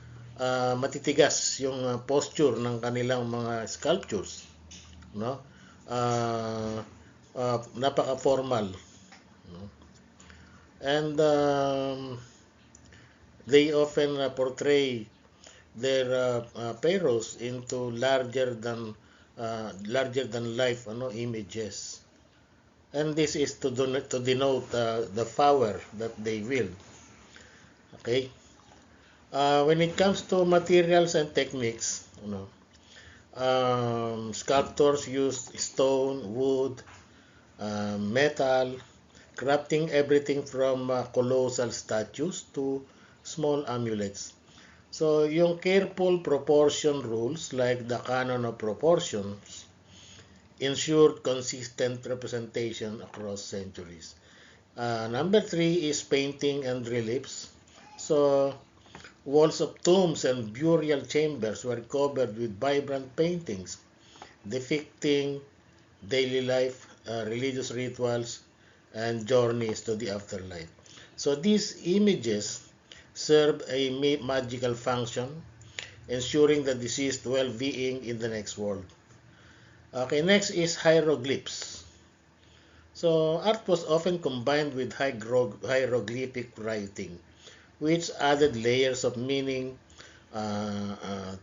Matitigas yung posture ng kanilang mga sculptures, no? Napaka-formal, no? And they often portray their pharaohs into larger than life images, and this is to denote the power that they wield. Okay. When it comes to materials and techniques, sculptors used stone, wood, metal, crafting everything from colossal statues to small amulets. So, yung careful proportion rules like the canon of proportions ensured consistent representation across centuries. Number three is painting and reliefs. So, walls of tombs and burial chambers were covered with vibrant paintings depicting daily life, religious rituals, and journeys to the afterlife. So these images serve a magical function, ensuring the deceased well-being in the next world. Okay, next is hieroglyphs. So art was often combined with hieroglyphic writing, which added layers of meaning.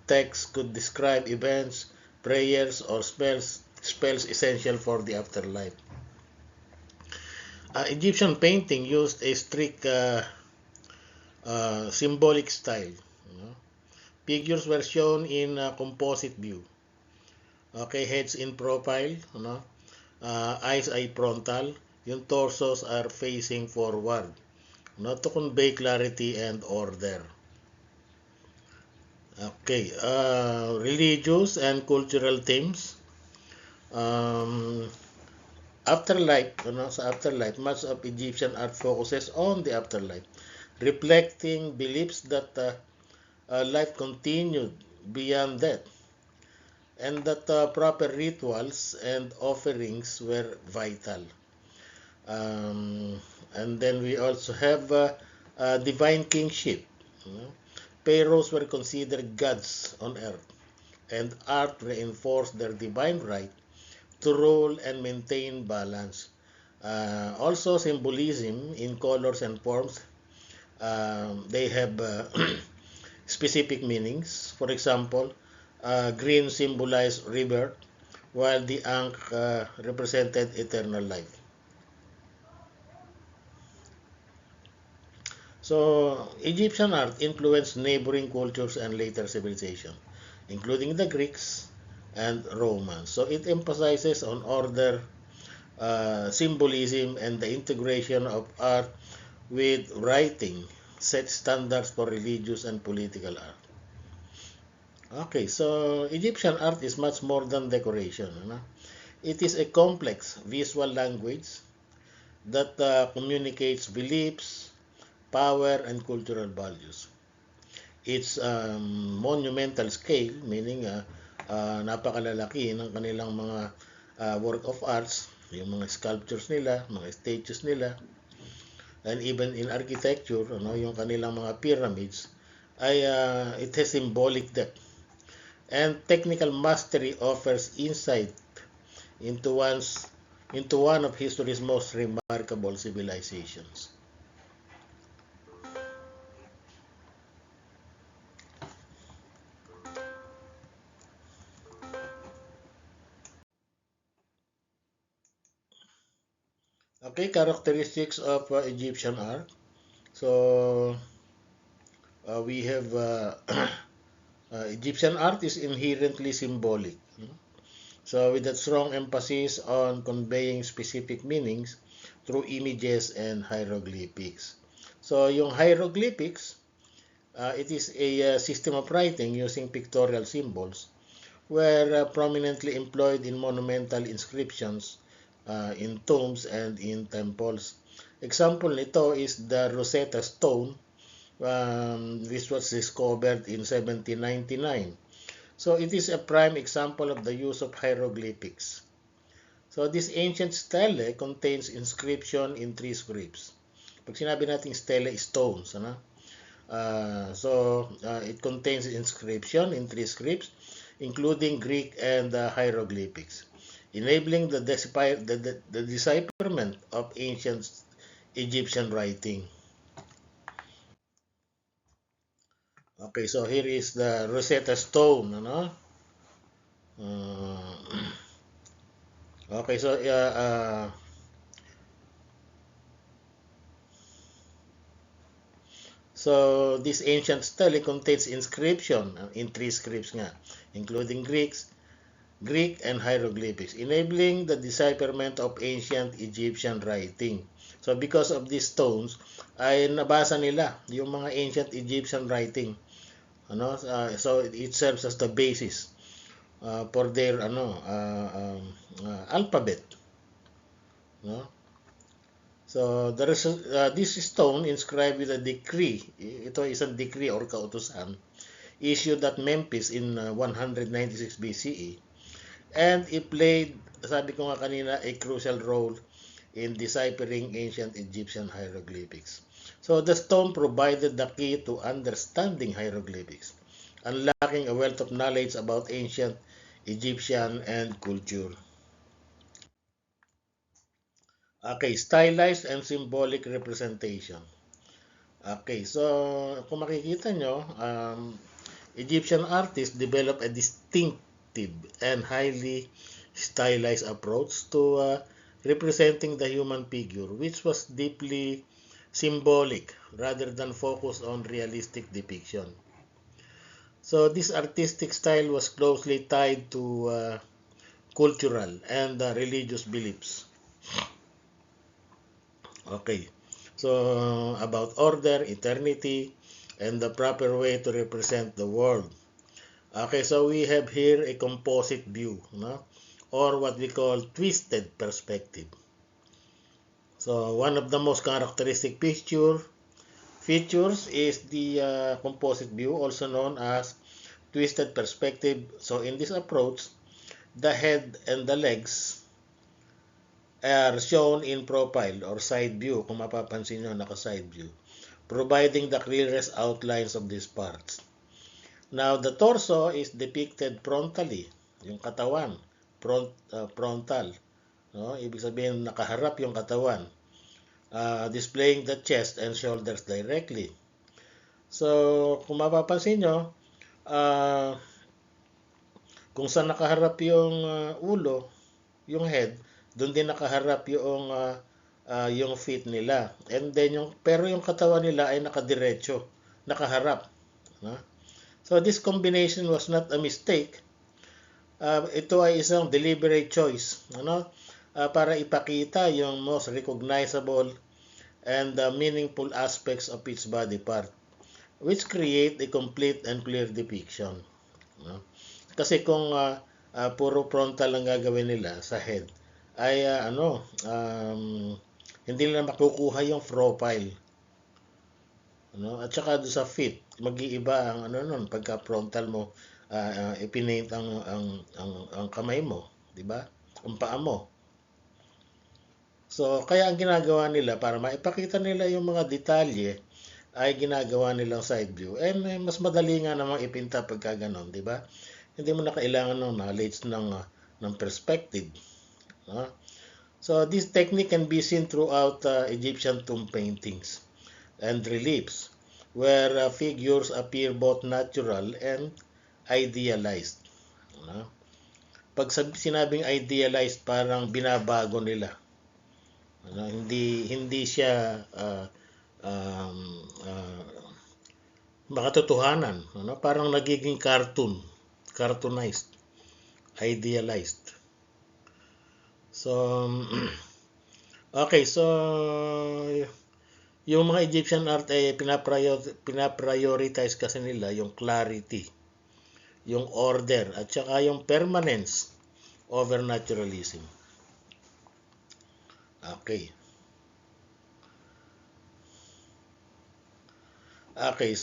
Text could describe events, prayers, or spells essential for the afterlife. Egyptian painting used a strict symbolic style. Figures were shown in composite view. Okay, heads in profile, eyes ay frontal, yung torsos are facing forward, to convey clarity and order. Okay, religious and cultural themes. Afterlife, sa afterlife, much of Egyptian art focuses on the afterlife, reflecting beliefs that life continued beyond death, and that proper rituals and offerings were vital. And then we also have divine kingship. Pharaohs were considered gods on earth, and art reinforced their divine right to rule and maintain balance. Also, symbolism in colors and forms, they have specific meanings. For example, green symbolized rebirth, while the ankh represented eternal life. So, Egyptian art influenced neighboring cultures and later civilization, including the Greeks and Romans. So, it emphasizes on order, symbolism, and the integration of art with writing, set standards for religious and political art. Okay, so Egyptian art is much more than decoration. Ano? It is a complex visual language that communicates beliefs, power, and cultural values. Its monumental scale, meaning napakalalaki ng kanilang mga work of arts, yung mga sculptures nila, mga statues nila, and even in architecture, yung kanilang mga pyramids, ay it has symbolic depth. And technical mastery offers insight into one of history's most remarkable civilizations. Okay, characteristics of Egyptian art. So we have Egyptian art is inherently symbolic. So with a strong emphasis on conveying specific meanings through images and hieroglyphics. So yung hieroglyphics, it is a system of writing using pictorial symbols were prominently employed in monumental inscriptions, in tombs and in temples. Example nito is the Rosetta Stone, which was discovered in 1799. So it is a prime example of the use of hieroglyphics. So this ancient stele contains inscription in 3 scripts. Pag sinabi natin stele, stones, ano? It contains inscription in 3 scripts, including Greek and hieroglyphics, enabling the decipherment of ancient Egyptian writing. Okay, so here is the Rosetta Stone, ano? Okay, so so this ancient stele contains inscription in 3 scripts nga, including Greek and hieroglyphics, enabling the decipherment of ancient Egyptian writing. So because of these stones, ay nabasa nila yung mga ancient Egyptian writing. So it serves as the basis for their alphabet. No? So this stone inscribed with a decree. Ito isang decree or kautusan issued at Memphis in 196 BCE. And it played, sabi ko nga kanina, a crucial role in deciphering ancient Egyptian hieroglyphics. So the stone provided the key to understanding hieroglyphics, unlocking a wealth of knowledge about ancient Egyptian and culture. Okay, stylized and symbolic representation. Okay, so kung makikita nyo, Egyptian artists develop a distinctive and highly stylized approach to representing the human figure, which was deeply symbolic rather than focused on realistic depiction. So this artistic style was closely tied to cultural and religious beliefs. Okay, so about order, eternity, and the proper way to represent the world. Okay, so we have here a composite view, or what we call twisted perspective. So one of the most characteristic features is the composite view, also known as twisted perspective. So in this approach, the head and the legs are shown in profile or side view, kung mapapansin nyo, naka-side view, providing the clearest outlines of these parts. Now, the torso is depicted frontally, yung katawan, frontal. No? Ibig sabihin, nakaharap yung katawan, displaying the chest and shoulders directly. So, kung mapapansin nyo, kung saan nakaharap yung ulo, yung head, doon din nakaharap yung feet nila. And then pero yung katawan nila ay nakadiretso, nakaharap. So this combination was not a mistake. Ito ay isang deliberate choice, para ipakita yung most recognizable and the meaningful aspects of each body part, which create a complete and clear depiction. No? Kasi kung puro frontal lang gagawin nila sa head, ay hindi nila makukuha yung profile. Ano? At saka doon sa feet, mag-iiba ang nun pagka frontal mo ipinaint ang kamay mo, di ba? Ang paa mo. So, kaya ang ginagawa nila para maipakita nila yung mga detalye ay ginagawa nilang side view. And mas madali nga namang ipinta pagka ganon, di ba? Hindi mo na kailangan ng knowledge ng perspective. No? So, this technique can be seen throughout Egyptian tomb paintings and reliefs where figures appear both natural and idealized. No? Pag sinabing idealized, parang binabago nila. Ano, hindi siya makatotohanan, ano? Parang nagiging cartoonized, idealized. So okay, so yung mga Egyptian art ay pinaprioritize kasi nila yung clarity, yung order, at saka yung permanence over naturalism. Okay. Okay,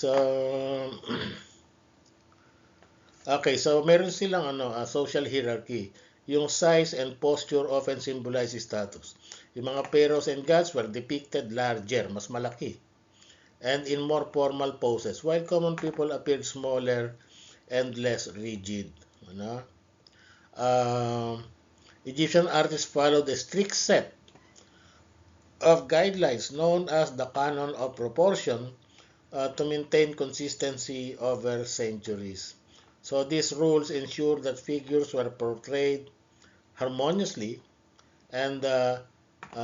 so meron silang social hierarchy. Yung size and posture often symbolize status. Yung mga pharaohs and gods were depicted larger, mas malaki, and in more formal poses, while common people appeared smaller and less rigid. Egyptian artists followed a strict set of guidelines known as the canon of proportion to maintain consistency over centuries. So these rules ensure that figures were portrayed harmoniously and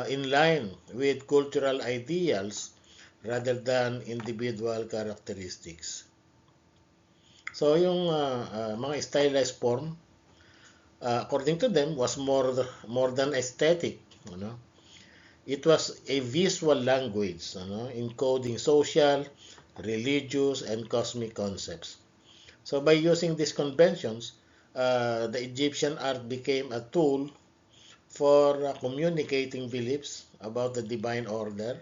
in line with cultural ideals rather than individual characteristics. So yung mga stylized form, according to them, was more than aesthetic. It was a visual language, encoding social, religious, and cosmic concepts. So by using these conventions, the Egyptian art became a tool for communicating beliefs about the divine order,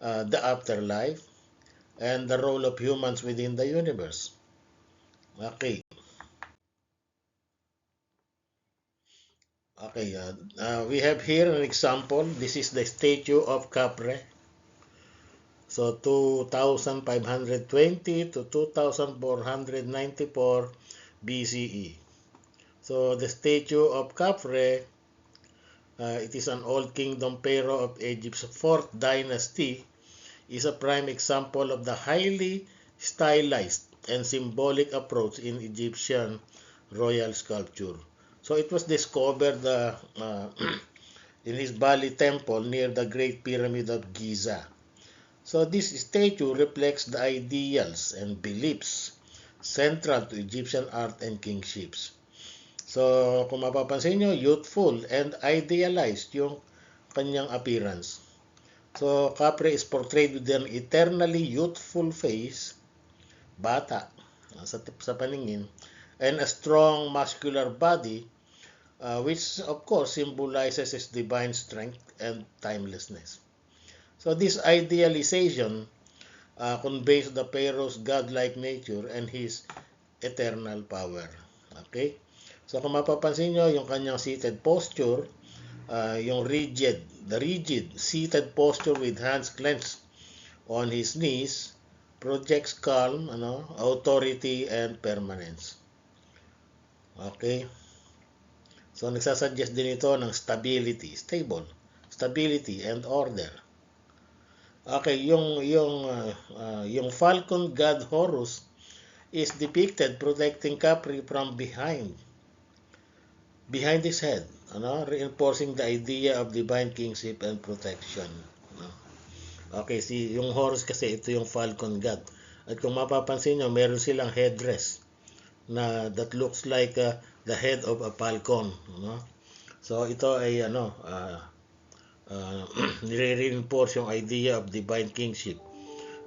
the afterlife, and the role of humans within the universe. Okay. Okay, we have here an example. This is the statue of Capre. So 2520 to 2494 BCE. So the statue of Khafre, it is an old kingdom pharaoh of Egypt's 4th dynasty, is a prime example of the highly stylized and symbolic approach in Egyptian royal sculpture. So it was discovered in his Bali temple near the Great Pyramid of Giza. So this statue reflects the ideals and beliefs central to Egyptian art and kingships. So kung mapapansin nyo, youthful and idealized yung kanyang appearance. So Khafre is portrayed with an eternally youthful face, bata sa paningin, and a strong muscular body, which of course symbolizes his divine strength and timelessness. So this idealization conveys the pharaoh's godlike nature and his eternal power. Okay? So kung mapapansin nyo, yung kanyang seated posture, yung rigid seated posture with hands clenched on his knees projects calm, authority, and permanence. Okay? So nagsasuggest din ito ng stability and order. Okay, yung falcon god Horus is depicted protecting Khafre from behind his head, reinforcing the idea of divine kingship and protection. Okay, yung Horus kasi ito yung falcon god. At kung mapapansin nyo, meron silang headdress that looks like the head of a falcon. So ito ay nire-reinforce yung idea of divine kingship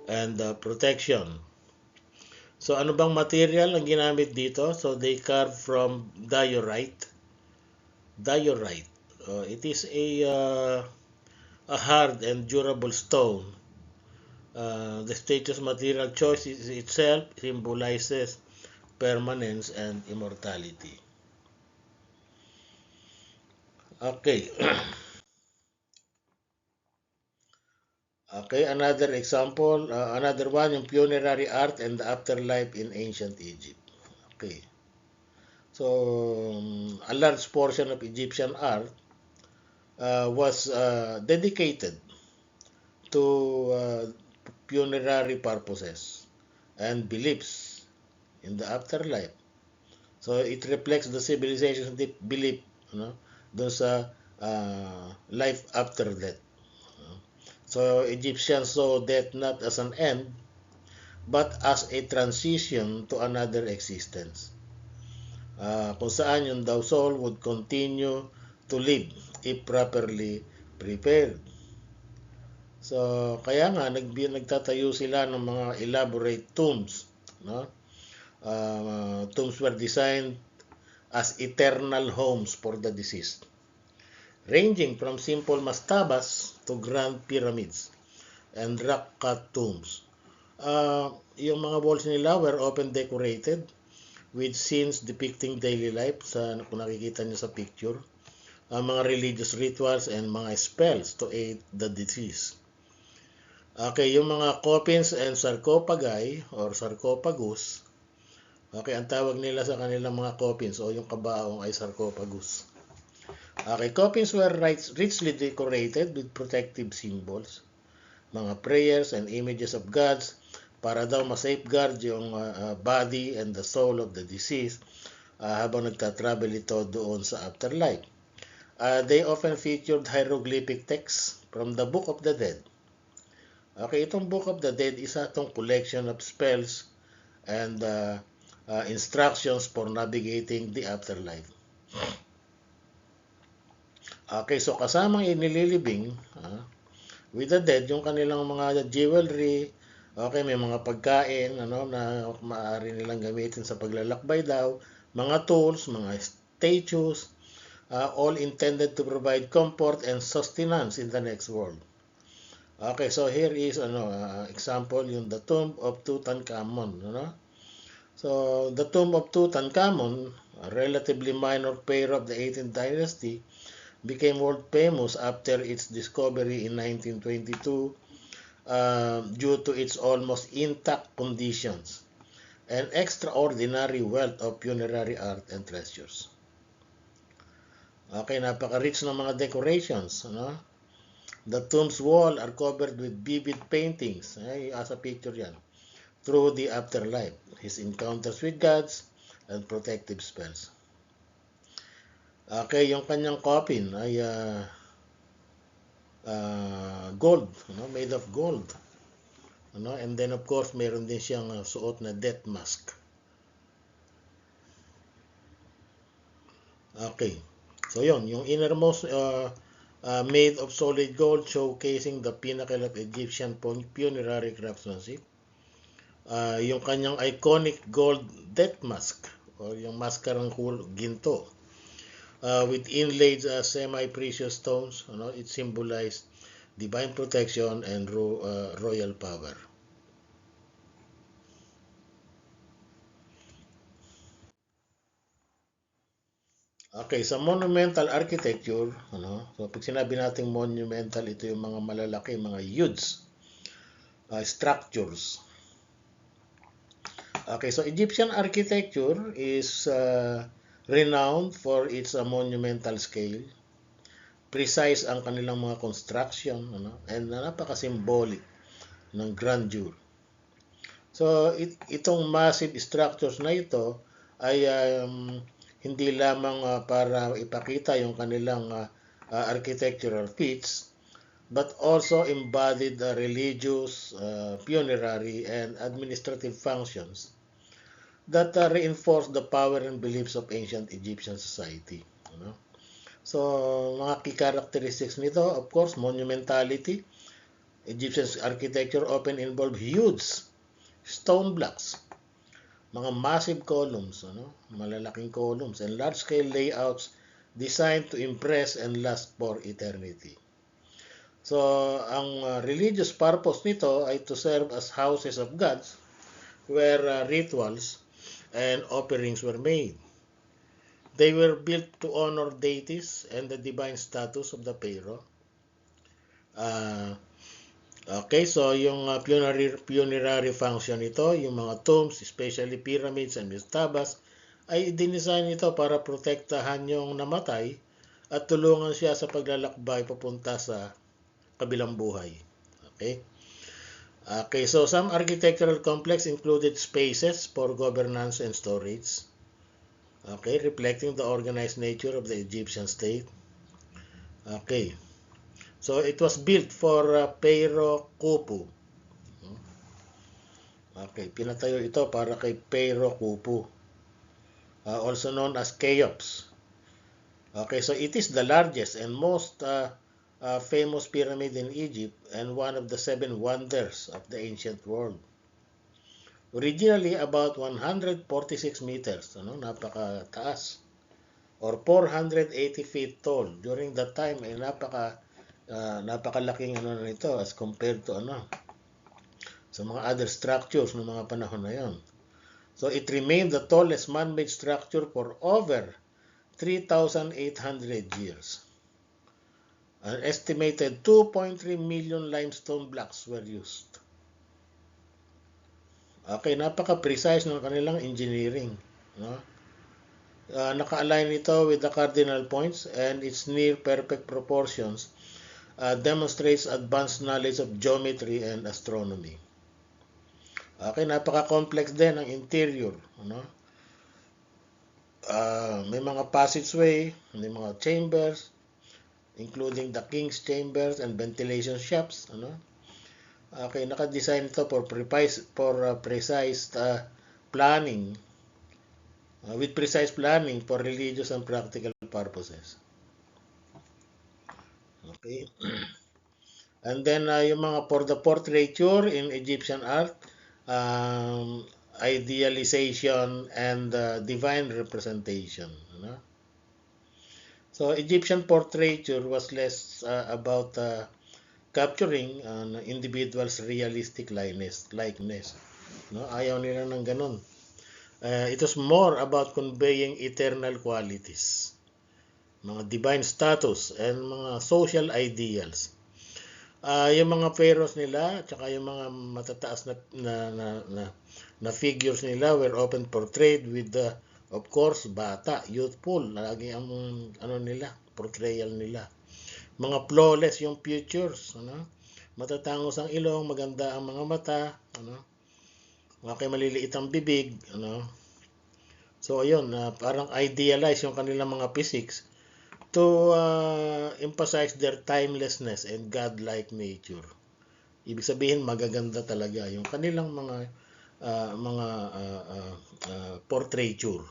and protection. So ano bang material ang ginamit dito? So they carved from diorite. Diorite. It is a hard and durable stone. The statue's material choice itself symbolizes permanence and immortality. Okay. Okay, another example, another one, yung funerary art and the afterlife in ancient Egypt. Okay. So, a large portion of Egyptian art was dedicated to funerary purposes and beliefs in the afterlife. So, it reflects the civilization's deep belief, dun sa life after death. So, Egyptians saw death not as an end, but as a transition to another existence. Kung saan yung daw soul would continue to live if properly prepared. So, kaya nga nagtatayo sila ng mga elaborate tombs, no? Tombs were designed as eternal homes for the deceased, ranging from simple mastabas to grand pyramids and rock-cut tombs. Yung mga walls nila were often decorated with scenes depicting daily life, kung nakikita niyo sa picture, mga religious rituals and mga spells to aid the deceased. Okay, yung mga coffins and sarcophagi or sarcophagus, okay, ang tawag nila sa kanilang mga coffins o yung kabaong ay sarcophagus. Okay, coffins were richly decorated with protective symbols, mga prayers and images of gods para daw ma-safeguard yung body and the soul of the deceased habang nagtatravel ito doon sa afterlife. They often featured hieroglyphic texts from the Book of the Dead. Okay, itong Book of the Dead, isa itong collection of spells and instructions for navigating the afterlife. Okay, so kasamang inililibing with the dead, yung kanilang mga jewelry, okay, may mga pagkain na maaari nilang gamitin sa paglalakbay daw, mga tools, mga statues, all intended to provide comfort and sustenance in the next world. Okay, so here is example yung the Tomb of Tutankhamun, So the Tomb of Tutankhamun, a relatively minor pharaoh of the 18th dynasty, became world famous after its discovery in 1922 due to its almost intact conditions and extraordinary wealth of funerary art and treasures. Okay, napaka-rich ng mga decorations, The tomb's wall are covered with vivid paintings. Asa picture yan. Through the afterlife, his encounters with gods, and protective spells. Okay, yung kanyang coffin ay gold, made of gold. And then of course, meron din siyang suot na death mask. Okay. So yun, yung innermost made of solid gold, showcasing the pinnacle of Egyptian funerary craftsmanship. Yung kanyang iconic gold death mask, o yung maskarang ginto, with inlaid semi-precious stones, it symbolized divine protection and royal power. Okay, sa monumental architecture, so pag sinabi nating monumental, ito yung mga malalaki, mga huge structures. Okay, so Egyptian architecture is renowned for its monumental scale. Precise ang kanilang mga construction, and napaka-symbolic ng grandeur. So, itong massive structures na ito ay hindi lamang para ipakita yung kanilang architectural feats, but also embodied religious, funerary, and administrative functions that reinforce the power and beliefs of ancient Egyptian society. So, mga key characteristics nito, of course, monumentality. Egyptian architecture often involved huge stone blocks, mga massive columns, malalaking columns, and large-scale layouts designed to impress and last for eternity. So, ang religious purpose nito ay to serve as houses of gods where rituals and offerings were made. They were built to honor deities and the divine status of the pharaoh. Okay, so yung funerary function nito, yung mga tombs, especially pyramids and mastabas, ay dinisign ito para protektahan yung namatay at tulungan siya sa paglalakbay papunta sa kabilang buhay. Okay? Okay, so some architectural complex included spaces for governance and storage. Okay, reflecting the organized nature of the Egyptian state. Okay. So it was built for Pharaoh Khufu. Okay, pinatayo ito para kay Pharaoh Khufu, also known as Cheops. Okay, so it is the largest and most famous pyramid in Egypt and one of the 7 wonders of the ancient world. Originally about 146 meters, napakataas, or 480 feet tall. During that time ay napakalaking nito as compared to sa mga other structures ng mga panahon na yon. So it remained the tallest man-made structure for over 3,800 years. An estimated 2.3 million limestone blocks were used. Okay, napaka-precise ng kanilang engineering. Naka-align ito with the cardinal points and its near-perfect proportions demonstrates advanced knowledge of geometry and astronomy. Okay, napaka-complex din ang interior. May mga passageway, may mga chambers, including the king's chambers and ventilation shafts. Okay, naka-design ito for precise planning, with precise planning for religious and practical purposes. Okay. And then yung mga for the portraiture in Egyptian art, idealization and divine representation. So Egyptian portraiture was less about capturing an individual's realistic likeness. Ayaw nila ng ganun. It was more about conveying eternal qualities, mga divine status, and mga social ideals. Yung mga pharaohs nila, tsaka yung mga matataas na figures nila were often portrayed with of course, bata, youthful, lagi ang nila, portrayal nila. Mga flawless yung features, matatangos ang ilong, maganda ang mga mata, okay, maliliit ang bibig, So ayun, parang idealize yung kanilang mga physics to emphasize their timelessness and godlike nature. Ibig sabihin magaganda talaga yung kanilang mga portraiture.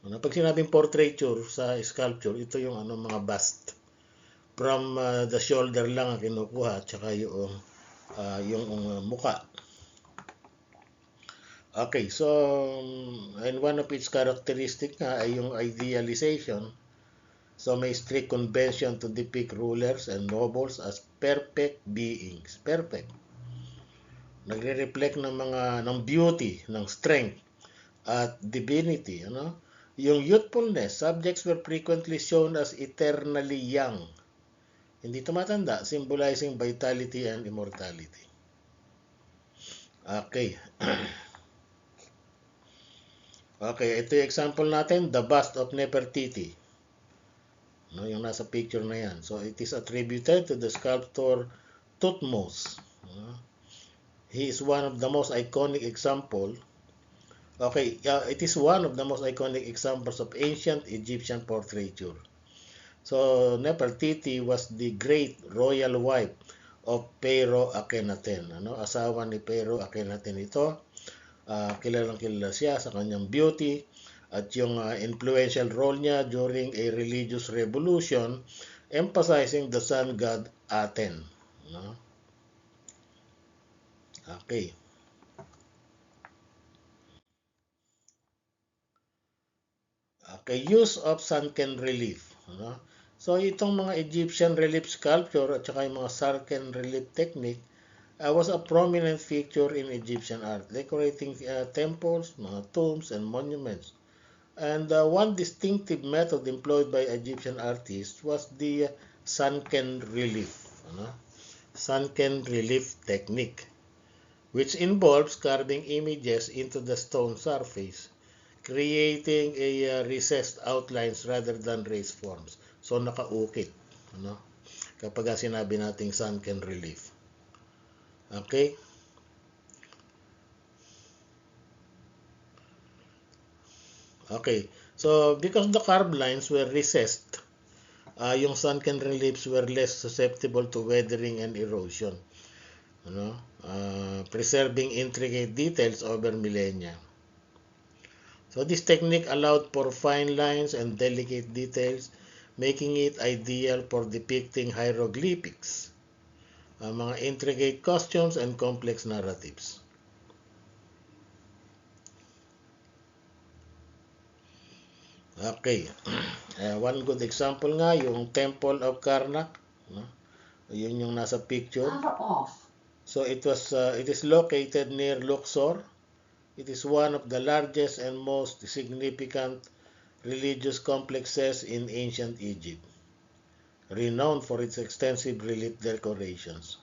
Pag sinabing portraiture sa sculpture, ito yung mga bust. From the shoulder lang ang kinukuha, tsaka yung muka. Okay, so and one of its characteristic nga ay yung idealization. So may strict convention to depict rulers and nobles as perfect beings. Perfect. Nagre-reflect ng beauty, ng strength at divinity, Yung youthfulness, subjects were frequently shown as eternally young. Hindi tumatanda, symbolizing vitality and immortality. Okay. Okay, ito yung example natin, the bust of Nefertiti. Yung nasa picture na yan. So it is attributed to the sculptor Thutmose. He is one of the most iconic example. Okay, it is one of the most iconic examples of ancient Egyptian portraiture. So Nefertiti was the great royal wife of Pharaoh Akhenaten. Asawa ni Pharaoh Akhenaten ito. Kilalang kilala siya sa kanyang beauty at yung influential role niya during a religious revolution emphasizing the sun god Aten. No? Okay. Okay, use of sunken relief. No? So itong mga Egyptian relief sculpture at saka yung mga sunken relief technique was a prominent feature in Egyptian art, decorating temples, mga tombs, and monuments. And one distinctive method employed by Egyptian artists was the sunken relief, sunken relief technique, which involves carving images into the stone surface, creating a recessed outlines rather than raised forms. So nakaukit, kapag sinabi nating sunken relief. Okay? Okay. So because the carved lines were recessed, yung sunken reliefs were less susceptible to weathering and erosion, preserving intricate details over millennia. So this technique allowed for fine lines and delicate details, making it ideal for depicting hieroglyphics, mga intricate costumes, and complex narratives. Okay. One good example nga, yung Temple of Karnak. No? Yun yung nasa picture. So it is located near Luxor. It is one of the largest and most significant religious complexes in ancient Egypt, renowned for its extensive relief decorations.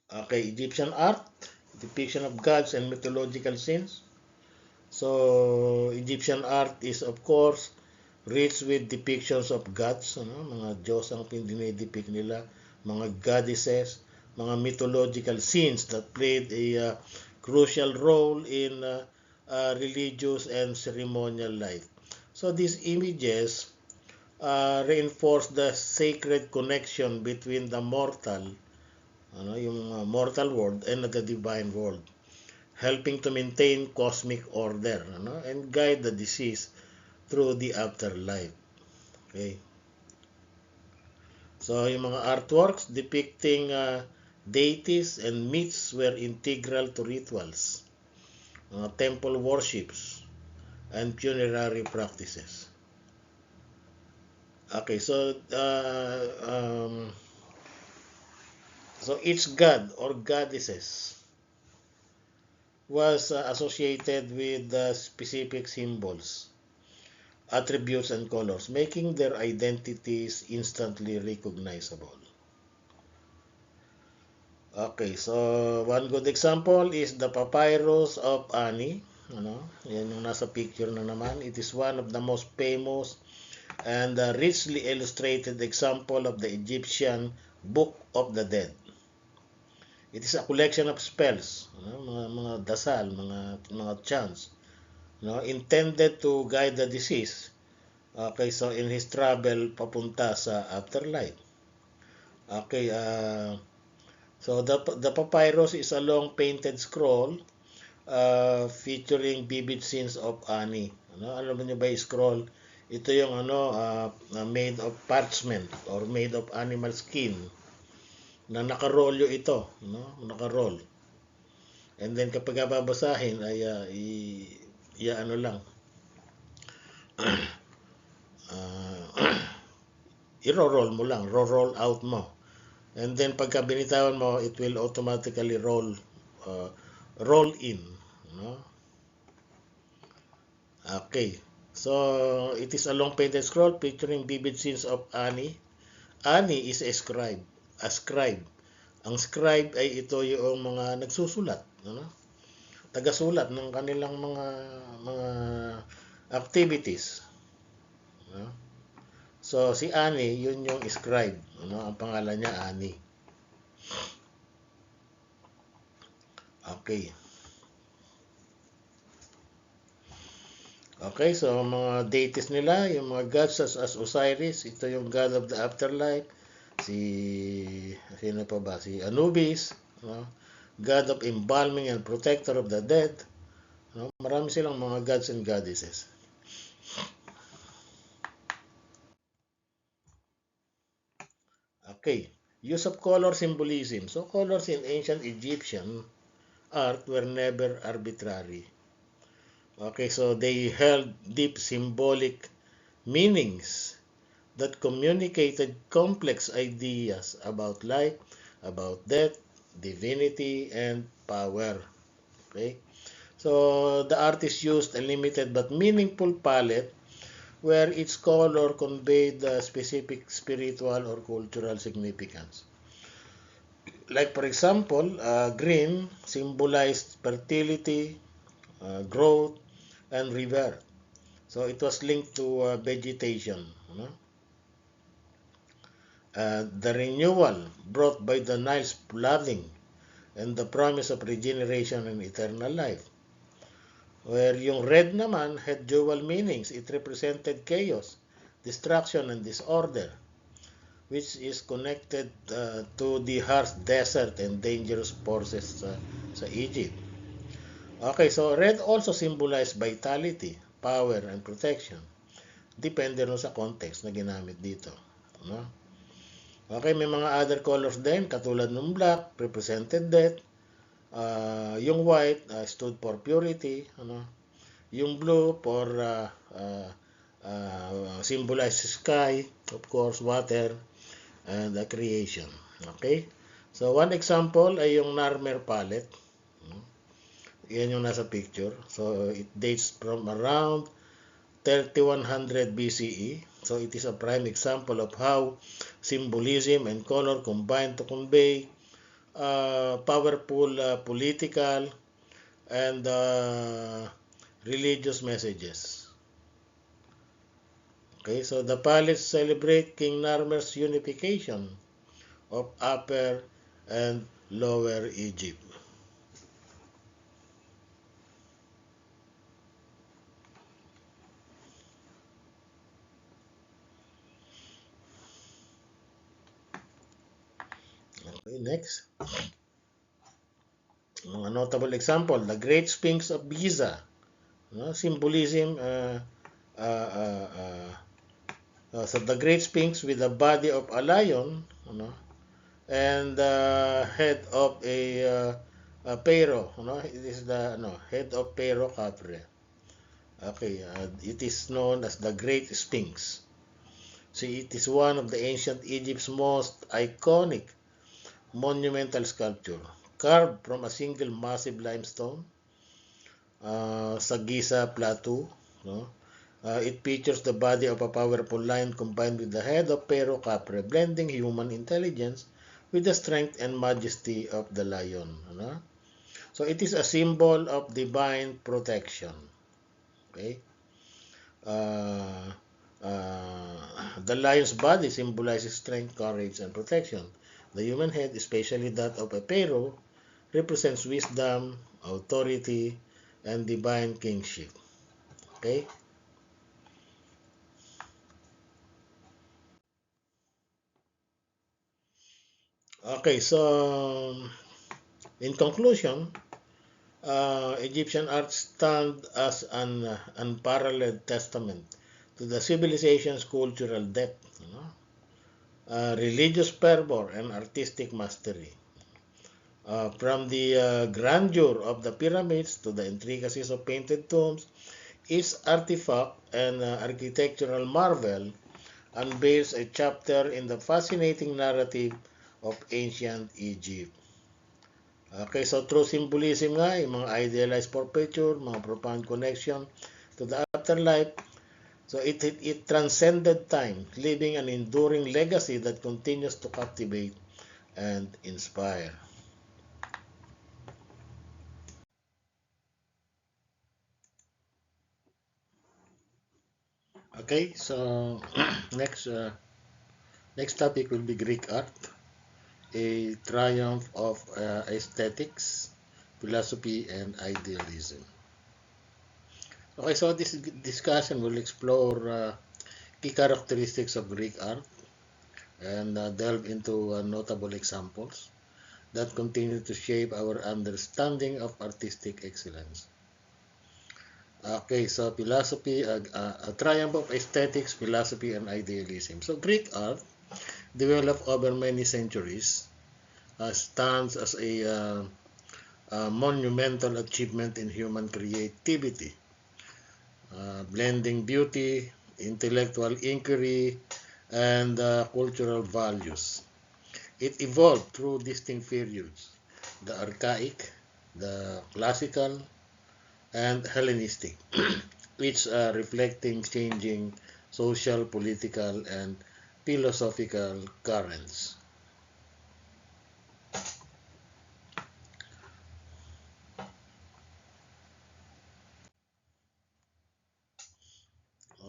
Okay, Egyptian art, depiction of gods and mythological scenes. So, Egyptian art is of course rich with depictions of gods, mga Diyos ang pinidepict nila, mga goddesses, mga mythological scenes that played a crucial role in religious and ceremonial life. So these images reinforce the sacred connection between the mortal, yung mortal world and the divine world, helping to maintain cosmic order, and guide the deceased through the afterlife. Okay. So yung mga artworks depicting deities and myths were integral to rituals, temple worships, and funerary practices. Okay, so so each god or goddesses was associated with specific symbols, attributes, and colors, making their identities instantly recognizable. Okay, so one good example is the Papyrus of Ani. Yan yung nasa picture na naman. It is one of the most famous and richly illustrated example of the Egyptian Book of the Dead. It is a collection of spells, mga dasal, mga chants, intended to guide the deceased. Okay, so in his travel papunta sa afterlife. Okay, so the papyrus is a long painted scroll featuring vivid scenes of Ani. Alam niyo ba yung scroll? Ito yung made of parchment or made of animal skin na nakarolyo ito, nakaroll. And then kapag babasahin ay lang i-roll mo lang, roll out mo. And then pagka binitawan mo, it will automatically roll in, Okay. So it is a long painted scroll featuring vivid scenes of Ani. Ani is a scribe. Ang scribe ay ito yung mga nagsusulat, tagasulat ng kanilang mga activities. So si Ani, yun yung scribe, ang pangalan niya Ani. Okay. Okay, so mga deities nila, yung mga gods as Osiris, ito yung god of the afterlife. Sino pa ba? Si Anubis, God of embalming and protector of the dead. No? Marami silang mga gods and goddesses. Okay, use of color symbolism. So colors in ancient Egyptian art were never arbitrary. Okay, so they held deep symbolic meanings that communicated complex ideas about life, about death, divinity, and power. Okay, so the artist used a limited but meaningful palette where each color conveyed a specific spiritual or cultural significance. Like for example, green symbolized fertility, growth, and rebirth. So it was linked to vegetation. You know? The renewal brought by the Nile's flooding and the promise of regeneration and eternal life. Where yung red naman had dual meanings. It represented chaos, destruction, and disorder, which is connected to the harsh desert and dangerous forces sa Egypt. Okay, so red also symbolized vitality, power, and protection. Depende rin sa context na ginamit dito. No? Okay, may mga other colors din, katulad ng black, represented death. Yung white stood for purity. Ano? Yung blue for symbolizes sky, of course, water, and creation. Okay? So, one example ay yung Narmer palette. Yan yung nasa picture. So, it dates from around 3100 BCE. So, it is a prime example of how symbolism and color combine to convey powerful political and religious messages. Okay, so the palettes celebrate King Narmer's unification of Upper and Lower Egypt. Okay, next. A notable example, the Great Sphinx of Giza. Symbolism, so the Great Sphinx with the body of a lion, and head of a Pharaoh. It is the head of Pharaoh Khafre. Okay, it is known as the Great Sphinx. So it is one of the ancient Egypt's most iconic monumental sculpture, carved from a single massive limestone sa Giza Plateau. It features the body of a powerful lion combined with the head of Pharaoh Khafre, blending human intelligence with the strength and majesty of the lion. So it is a symbol of divine protection. Okay. The lion's body symbolizes strength, courage, and protection. The human head, especially that of a pharaoh, represents wisdom, authority, and divine kingship. Okay? Okay, so in conclusion, Egyptian art stands as an unparalleled testament to the civilization's cultural depth, religious fervor, and artistic mastery. From the grandeur of the pyramids to the intricacies of painted tombs, each artifact and architectural marvel unveils a chapter in the fascinating narrative of ancient Egypt. Okay, so through symbolism nga, yung mga idealized portraiture, mga profound connection to the afterlife, so it transcended time, leaving an enduring legacy that continues to captivate and inspire. Okay, so next topic will be Greek art, a triumph of aesthetics, philosophy, and idealism. Okay, so this discussion will explore key characteristics of Greek art and delve into notable examples, that continue to shape our understanding of artistic excellence. Okay, so philosophy, a triumph of aesthetics, philosophy, and idealism. So Greek art, developed over many centuries, stands as a monumental achievement in human creativity, blending beauty, intellectual inquiry, and cultural values. It evolved through distinct periods: the archaic, the classical, and Hellenistic, each reflecting changing social, political, and philosophical currents.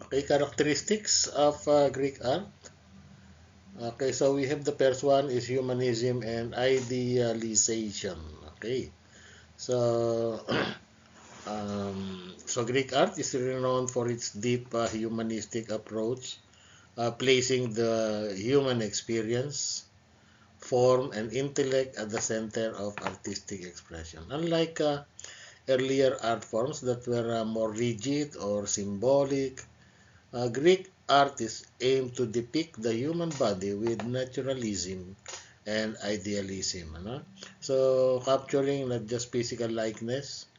Okay, characteristics of Greek art. Okay, so we have the first one is humanism and idealization. Okay, so so Greek art is renowned for its deep humanistic approach, placing the human experience, form, and intellect at the center of artistic expression. Unlike earlier art forms that were more rigid or symbolic, Greek artists aimed to depict the human body with naturalism and idealism. Ano? So, capturing not just physical likeness,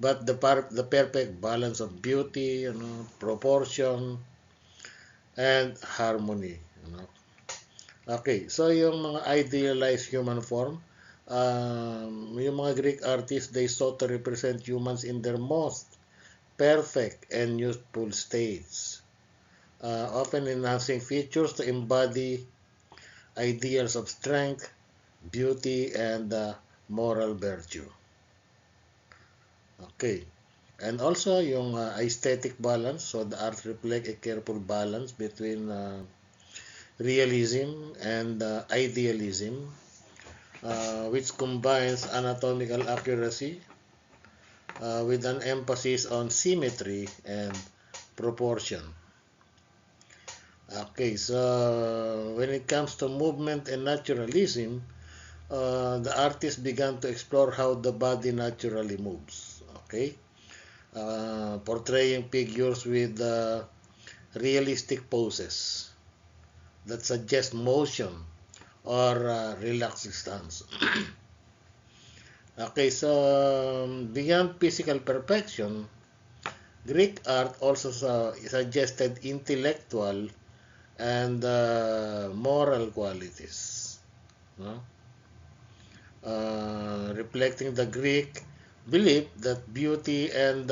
but the perfect balance of beauty, proportion, and harmony. Okay, so yung mga idealized human form, yung mga Greek artists, they sought to represent humans in their most perfect and youthful states, often enhancing features to embody ideals of strength, beauty, and moral virtue. Okay. And also yung aesthetic balance, so the art reflect a careful balance between realism and idealism, which combines anatomical accuracy with an emphasis on symmetry and proportion. Okay, so when it comes to movement and naturalism, the artist began to explore how the body naturally moves. Okay, portraying figures with realistic poses that suggest motion or relaxed stance. Okay, so beyond physical perfection, Greek art also suggested intellectual and moral qualities, no? Reflecting the Greek belief that beauty and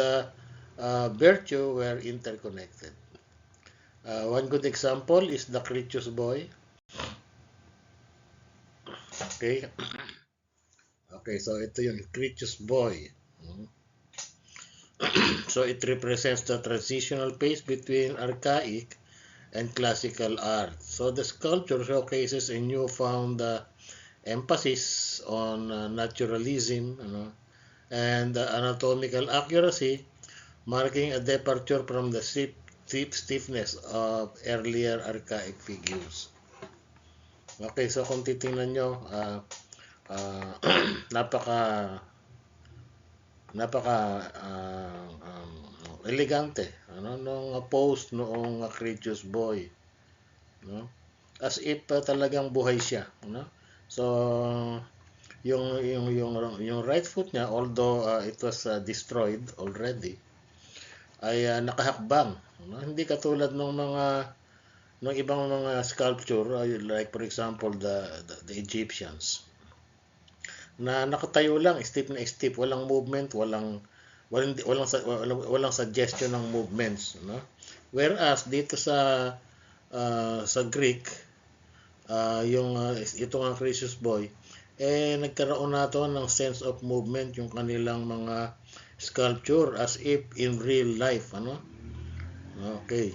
virtue were interconnected. One good example is the Critius boy. Okay, okay, so ito yung Critius boy. So it represents the transitional phase between archaic and classical art. So the sculpture showcases a newfound emphasis on naturalism, and anatomical accuracy, marking a departure from the stiffness of earlier archaic figures. Okay, so kung titingnan nyo, napaka elegante nung pose noong Critius boy, no? As if talagang buhay siya, no? So yung right foot niya, although it was destroyed already, ay nakahakbang, no? Hindi katulad ng ibang mga sculpture, like for example the Egyptians, na nakatayo lang, stiff na stiff, walang movement, walang suggestion ng movements, no? Whereas dito sa Greek, ito nga Critius boy, nagkaroon nato ng sense of movement yung kanilang mga sculpture as if in real life, Okay.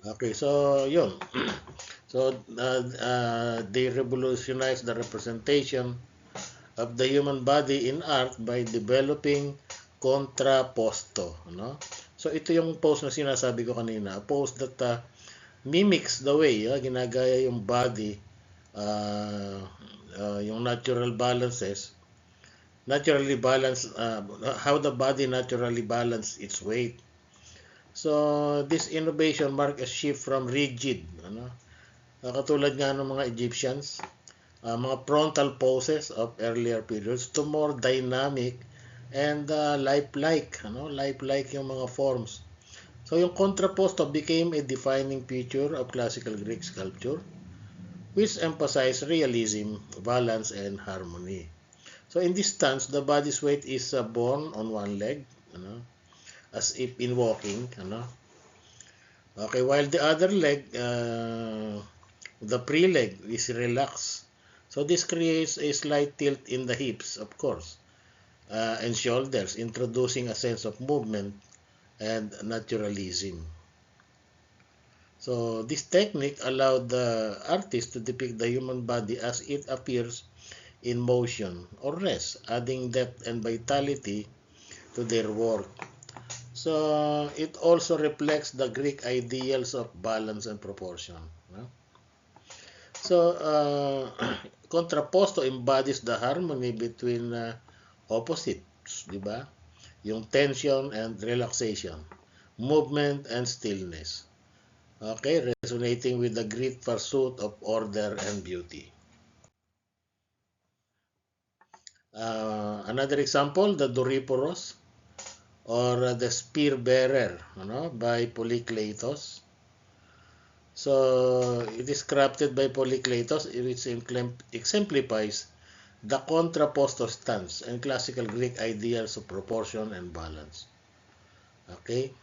Okay, so yun. So they revolutionized the representation of the human body in art by developing contrapposto, So ito yung pose na sinasabi ko kanina, a pose that mimics the way, ginagaya yung body, yung natural balances, how the body naturally balance its weight. So this innovation marked a shift from rigid, katulad nga ng mga Egyptians, mga frontal poses of earlier periods, to more dynamic and lifelike yung mga forms. So yung contrapposto became a defining feature of classical Greek sculpture, which emphasized realism, balance, and harmony. So in this stance, the body's weight is borne on one leg, as if in walking, Okay, while the other leg, the pre-leg, is relaxed. So this creates a slight tilt in the hips, of course, and shoulders, introducing a sense of movement and naturalism. So this technique allowed the artist to depict the human body as it appears in motion or rest, adding depth and vitality to their work. So it also reflects the Greek ideals of balance and proportion. So contrapposto embodies the harmony between opposites, di ba? Yung tension and relaxation, movement and stillness. Okay, resonating with the Greek pursuit of order and beauty. Another example, the Doryporos, or the spear bearer, by Polykleitos. So it is crafted by Polykleitos, which exemplifies the contrapposto stance and classical Greek ideals of proportion and balance. Okay.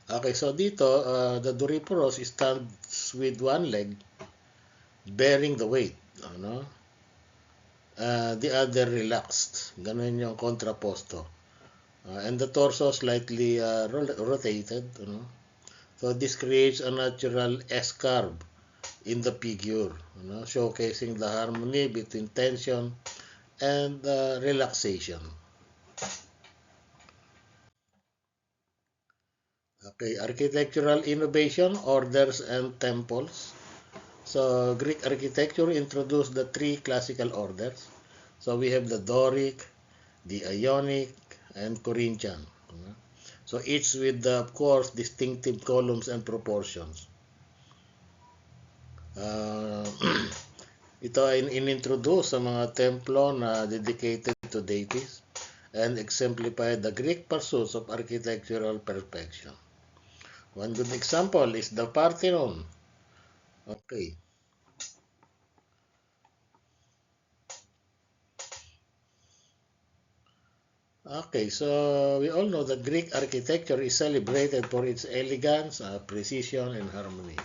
Okay, so dito, the Doryporos stands with one leg bearing the weight, the other relaxed. Ganun yung contrapposto. And the torso slightly rotated, So this creates a natural S-curve in the figure, showcasing the harmony between tension and relaxation. Okay, architectural innovation, orders and temples. So Greek architecture introduced the three classical orders. So we have the Doric, the Ionic, and Corinthian. So each with, of course, distinctive columns and proportions. Ito ay inintroduce sa mga templo na dedicated to deities and exemplify the Greek pursuits of architectural perfection. One good example is the Parthenon. Okay. Okay, so we all know that Greek architecture is celebrated for its elegance, precision, and harmony.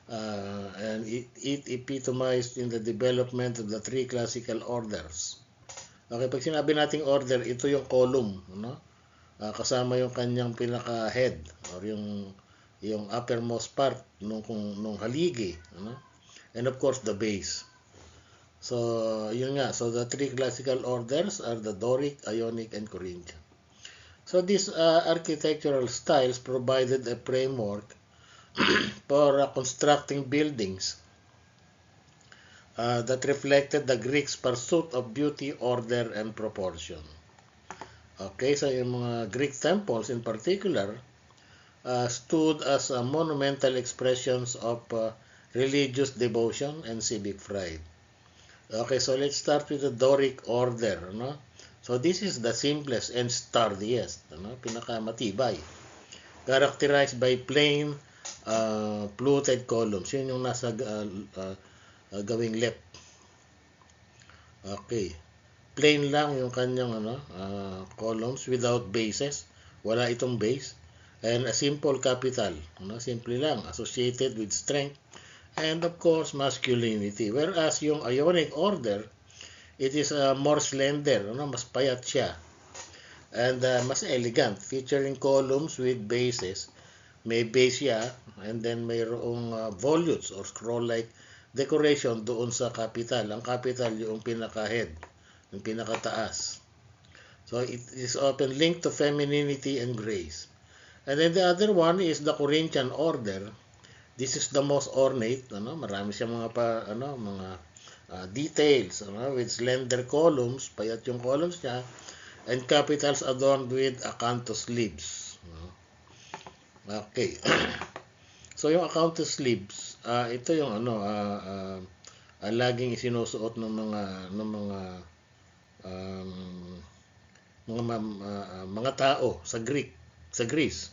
And it epitomized in the development of the three classical orders. Okay, pag sinabi nating order, ito yung column, kasama yung kanyang pinaka-head or yung uppermost part nung haligi, and of course the base. So yun nga, so the three classical orders are the Doric, Ionic, and Corinthian. So these architectural styles provided a framework for constructing buildings that reflected the Greeks' pursuit of beauty, order, and proportion. Okay, so yung mga Greek temples in particular stood as monumental expressions of religious devotion and civic pride. Okay, so let's start with the Doric order, So this is the simplest and sturdiest, pinakamatibay. Characterized by plain, fluted columns. Yun yung nasa gawing left. Okay. Plain lang yung kanyang columns without bases. Wala itong base. And a simple capital. Simple lang. Associated with strength. And of course, masculinity. Whereas yung Ionic order, it is more slender. Mas payat siya. And mas elegant. Featuring columns with bases. May base siya. And then mayroong volutes or scroll-like decoration doon sa capital. Ang capital yung pinaka-head, yung pinaka-taas. So it is often linked to femininity and grace. And then the other one is the Corinthian order. This is the most ornate, ano, marami siyang mga details, ano, with slender columns, payat yung columns niya, and capitals adorned with acanthus leaves. Okay. So yung acanthus leaves, ito yung laging isinusuot um, mga tao sa Greece.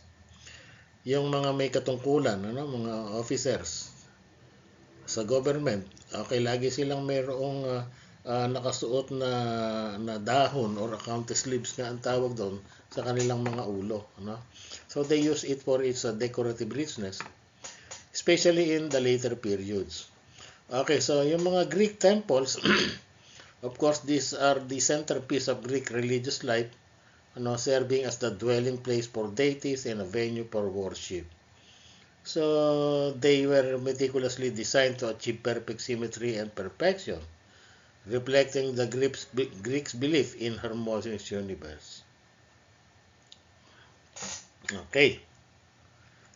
Yung mga may katungkulan, mga officers sa government, okay, lagi silang mayroong nakasuot na dahon or acanthus leaves nga ang tawag doon sa kanilang mga ulo, so they use it for its decorative richness, especially in the later periods. Okay, so yung mga Greek temples of course these are the centerpiece of Greek religious life, serving as the dwelling place for deities and a venue for worship. So they were meticulously designed to achieve perfect symmetry and perfection, reflecting the Greeks' belief in harmonious universe. Okay.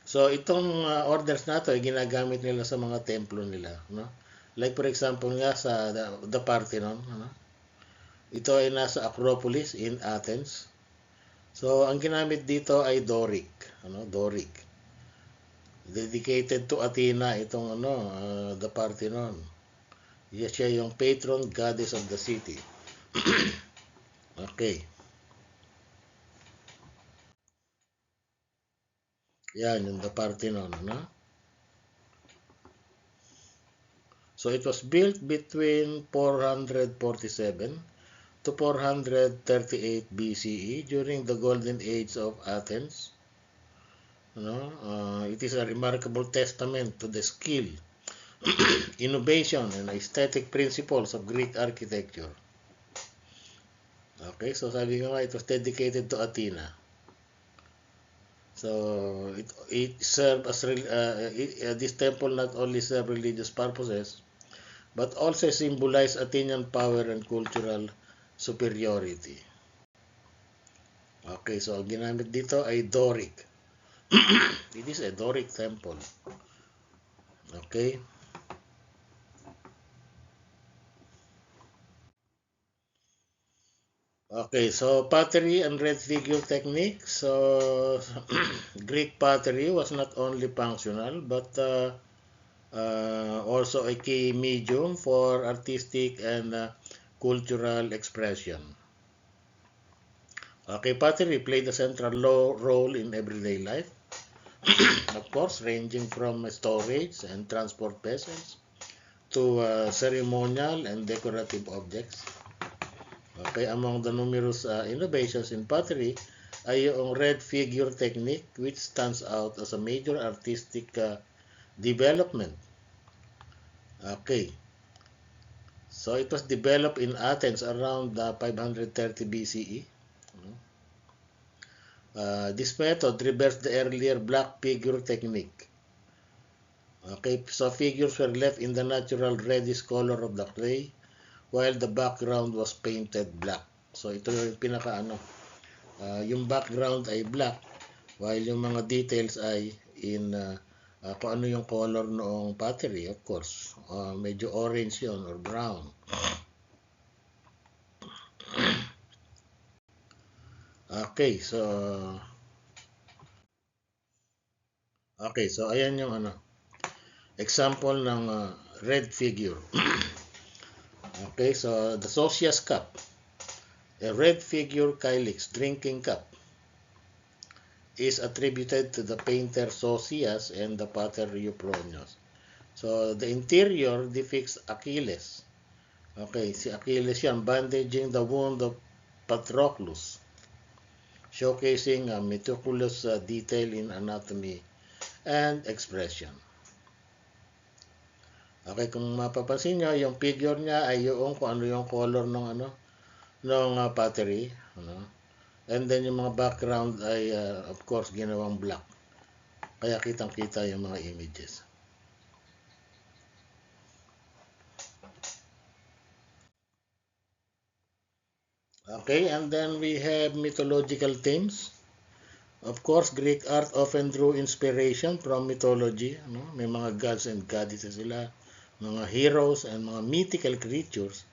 So itong orders na to ay ginagamit nila sa mga templo nila, Like for example nga sa the Parthenon, Ito ay nasa Acropolis in Athens. So ang ginamit dito ay Doric, Doric. Dedicated to Athena itong the Parthenon. Siya yung patron goddess of the city. Okay. Yan yung the Parthenon, So it was built between 447 to 438 BCE during the golden age of Athens. It is a remarkable testament to the skill, innovation, and aesthetic principles of Greek architecture. Okay, so sabi nga it was dedicated to Athena. So it served as this temple not only served religious purposes, but also symbolized Athenian power and cultural superiority. Okay, so ang ginamit dito ay Doric. It is a Doric temple. Okay. Okay, so pottery and red figure technique. So Greek pottery was not only functional but also a key medium for artistic and cultural expression. Okay, pottery played a central role in everyday life. Of course, ranging from storage and transport vessels to ceremonial and decorative objects. Okay, among the numerous innovations in pottery ay yung red figure technique, which stands out as a major artistic development. Okay, so it was developed in Athens around 530 BCE. This method reversed the earlier black figure technique. Okay, so figures were left in the natural reddish color of the clay while the background was painted black. So ito yung yung background ay black while yung mga details ay in kung ano yung color noong pottery, of course. Medyo orange yun or brown. Okay, so ayan yung example ng red figure. Okay, so the Sosias cup, a red figure calyx drinking cup, is attributed to the painter Sosias and the potter Eupronius. So the interior depicts Achilles. Okay, si Achilles yan bandaging the wound of Patroclus, showcasing meticulous detail in anatomy and expression. Okay, kung mapapansin nyo, yung figure niya ay yung kung ano yung color ng pottery, and then yung mga background ay of course ginawang black, kaya kitang-kita yung mga images. Okay, and then we have mythological themes. Of course, Greek art often drew inspiration from mythology. No? May mga gods and goddesses sila, mga heroes and mga mythical creatures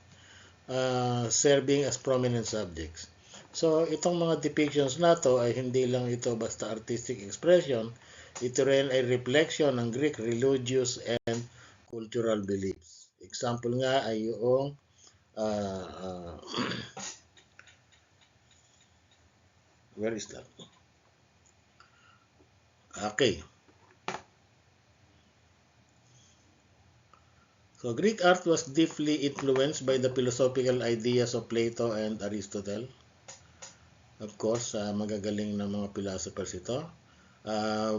serving as prominent subjects. So, itong mga depictions na to ay hindi lang ito basta artistic expression, ito rin ay reflection ng Greek religious and cultural beliefs. Example nga ay yung uh, uh, where is that? Okay. So Greek art was deeply influenced by the philosophical ideas of Plato and Aristotle. Of course, magagaling na mga philosophers ito,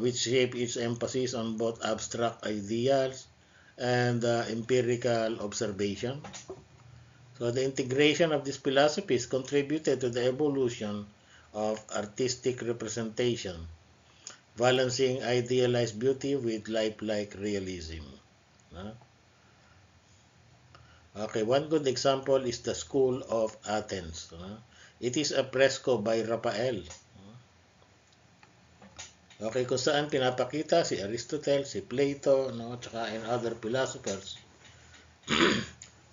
which shape its emphasis on both abstract ideas and empirical observation. So the integration of these philosophies contributed to the evolution of artistic representation, balancing idealized beauty with lifelike realism. Okay, one good example is the School of Athens. It is a fresco by Raphael. Okay, kung saan pinapakita si Aristotle, si Plato, no, tsaka and other philosophers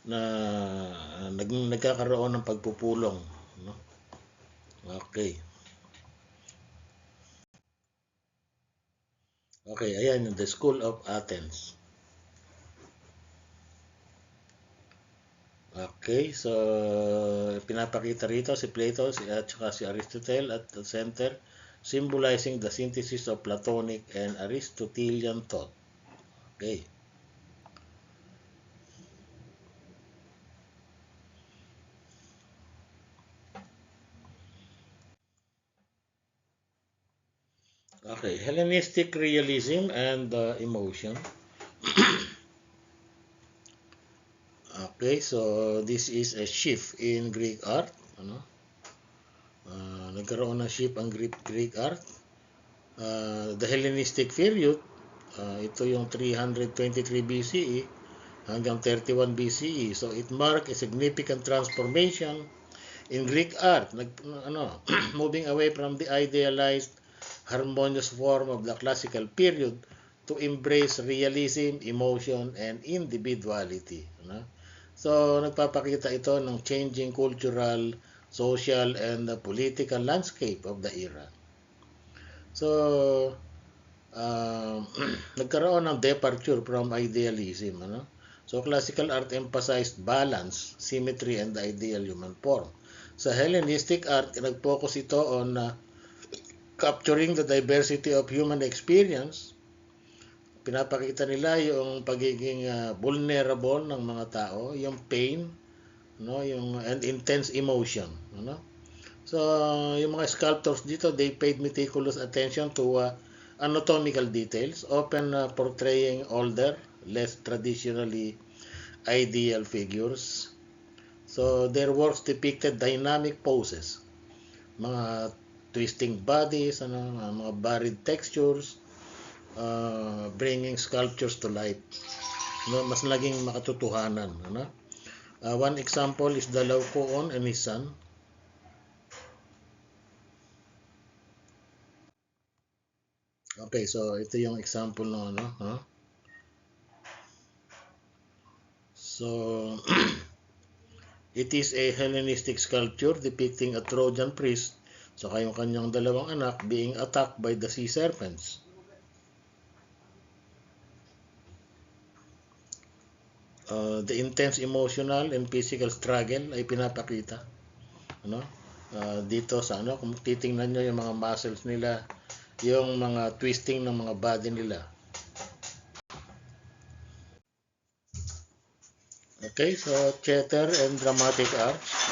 na nagkakaroon ng pagpupulong. No? Okay. Okay, ayan yung The School of Athens. Okay, so pinapakita rito si Plato at saka si Aristotle at the center, symbolizing the synthesis of Platonic and Aristotelian thought. Okay. Okay, Hellenistic realism and emotion. Okay, so this is a shift in Greek art. Ano? Nagkaroon ng shift ang Greek art. The Hellenistic period, ito yung 323 BCE hanggang 31 BCE. So it marked a significant transformation in Greek art, moving away from the idealized, harmonious form of the classical period to embrace realism, emotion, and individuality. So, nagpapakita ito ng changing cultural, social, and political landscape of the era. So, nagkaroon ng departure from idealism. So, classical art emphasized balance, symmetry, and the ideal human form. Sa Hellenistic art, nag-focus ito on capturing the diversity of human experience. Pinapakita nila yung pagiging vulnerable ng mga tao, yung pain, yung and intense emotion. So, yung mga sculptors dito, they paid meticulous attention to anatomical details, often portraying older, less traditionally ideal figures. So, their works depicted dynamic poses, mga twisting bodies, mga buried textures, bringing sculptures to life. Mas naging makatotohanan. One example is the Laocoon and his son. Okay, so ito yung example ng So, it is a Hellenistic sculpture depicting a Trojan priest saka yung kanyang dalawang anak being attacked by the sea serpents. The intense emotional and physical struggle ay pinapakita. Dito sa kung titingnan nyo yung mga muscles nila, yung mga twisting ng mga body nila. Okay, so theater and dramatic arts.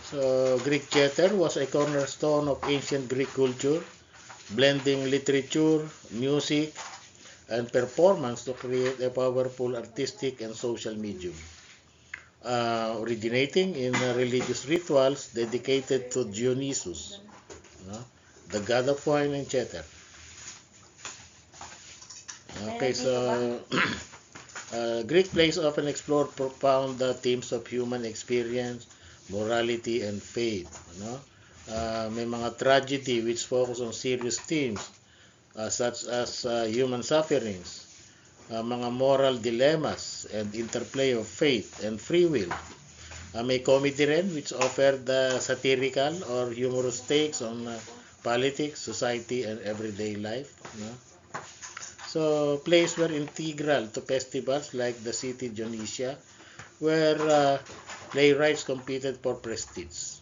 So Greek theater was a cornerstone of ancient Greek culture, blending literature, music, and performance to create a powerful artistic and social medium. Originating in religious rituals dedicated to Dionysus, the god of wine and theater. Okay, so Greek plays often explore profound themes of human experience, morality, and faith. May mga tragedy which focus on serious themes such as human sufferings, mga moral dilemmas, and interplay of faith and free will. May comedy rin which offer the satirical or humorous takes on politics, society, and everyday life. So plays were integral to festivals like the City Dionysia, where playwrights competed for prestige.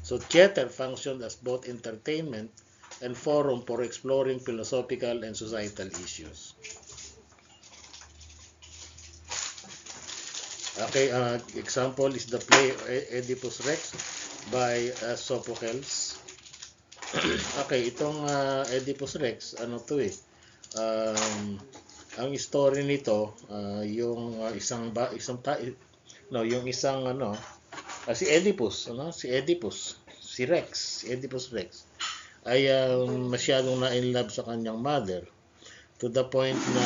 So theater functioned as both entertainment and forum for exploring philosophical and societal issues. Okay, example is the play Oedipus Rex by Sophocles. Okay, itong Oedipus Rex, ano to eh? Ang story nito, yung si Oedipus, si Oedipus Rex ay masyadong na-in-love sa kanyang mother to the point na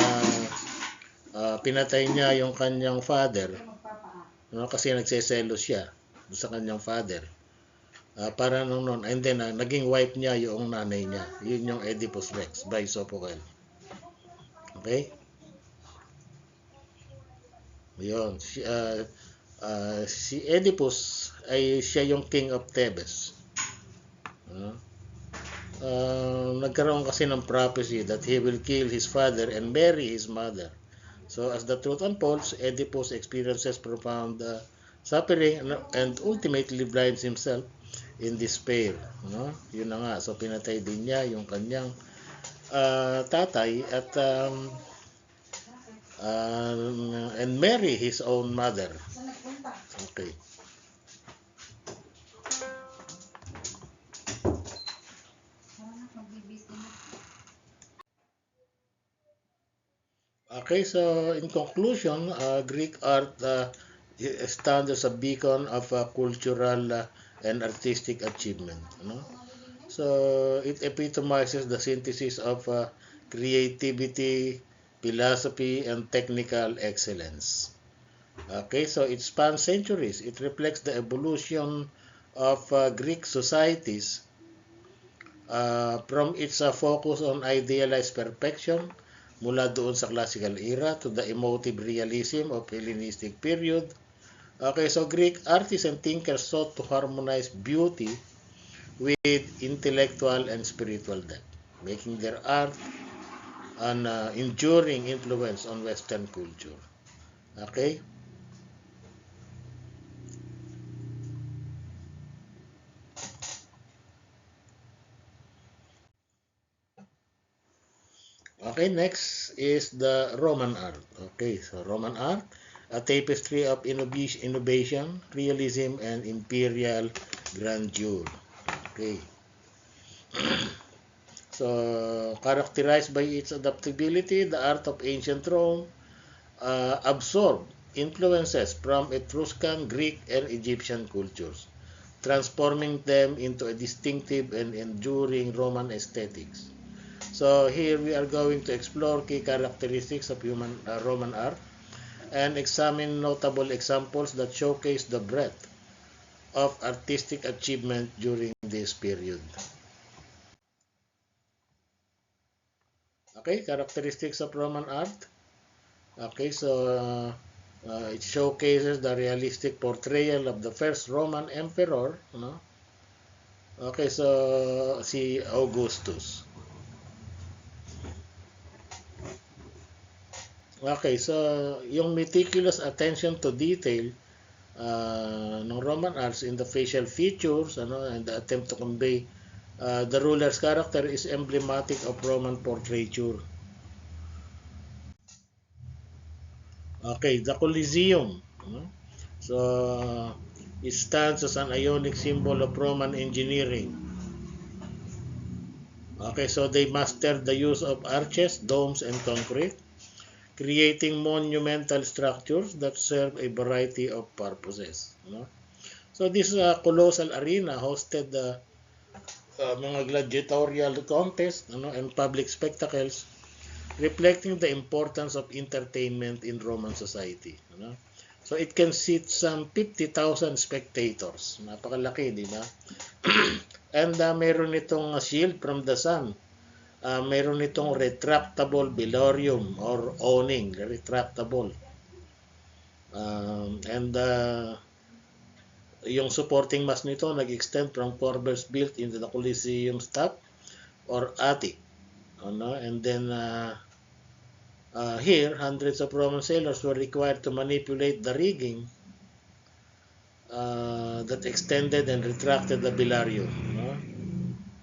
pinatay niya yung kanyang father, kasi nagseselos siya sa kanyang father. Para noon, and then naging wife niya yung nanay niya. Yun yung Oedipus Rex by Sophocles. Okay? Yun. Si Oedipus ay siya yung king of Thebes. Nagkaroon kasi ng prophecy that he will kill his father and marry his mother. So as the truth unfolds, Oedipus experiences profound suffering and ultimately blinds himself in despair. Yun na nga. So pinatay din niya yung kanyang tatay at and marry his own mother. Okay. Okay, so in conclusion, Greek art stands as a beacon of cultural and artistic achievement. So it epitomizes the synthesis of creativity, philosophy, and technical excellence. Okay, so it spans centuries. It reflects the evolution of Greek societies from its focus on idealized perfection mula doon sa classical era to the emotive realism of Hellenistic period. Okay, so Greek artists and thinkers sought to harmonize beauty with intellectual and spiritual depth, making their art an enduring influence on Western culture. Okay? Okay, next is the Roman art. Okay, so Roman art, a tapestry of innovation, realism, and imperial grandeur. Okay. So, characterized by its adaptability, the art of ancient Rome absorbed influences from Etruscan, Greek, and Egyptian cultures, transforming them into a distinctive and enduring Roman aesthetics. So here we are going to explore key characteristics of Roman art and examine notable examples that showcase the breadth of artistic achievement during this period. Okay, characteristics of Roman art. Okay, so it showcases the realistic portrayal of the first Roman emperor. Okay, so si Augustus. Okay, so yung meticulous attention to detail ng Roman arts in the facial features and the attempt to convey the ruler's character is emblematic of Roman portraiture. Okay, the Colosseum. So it stands as an ionic symbol of Roman engineering. Okay, so they mastered the use of arches, domes, and concrete, creating monumental structures that serve a variety of purposes. So this colossal arena hosted mga gladiatorial contests and public spectacles, reflecting the importance of entertainment in Roman society. So it can seat some 50,000 spectators. Napakalaki, di ba? And meron itong shield from the sun. Meron itong retractable velorium or awning, retractable. And yung supporting mast nito nag-extend from corbels built into the Coliseum's top or attic. And then here, hundreds of Roman sailors were required to manipulate the rigging that extended and retracted the velarium.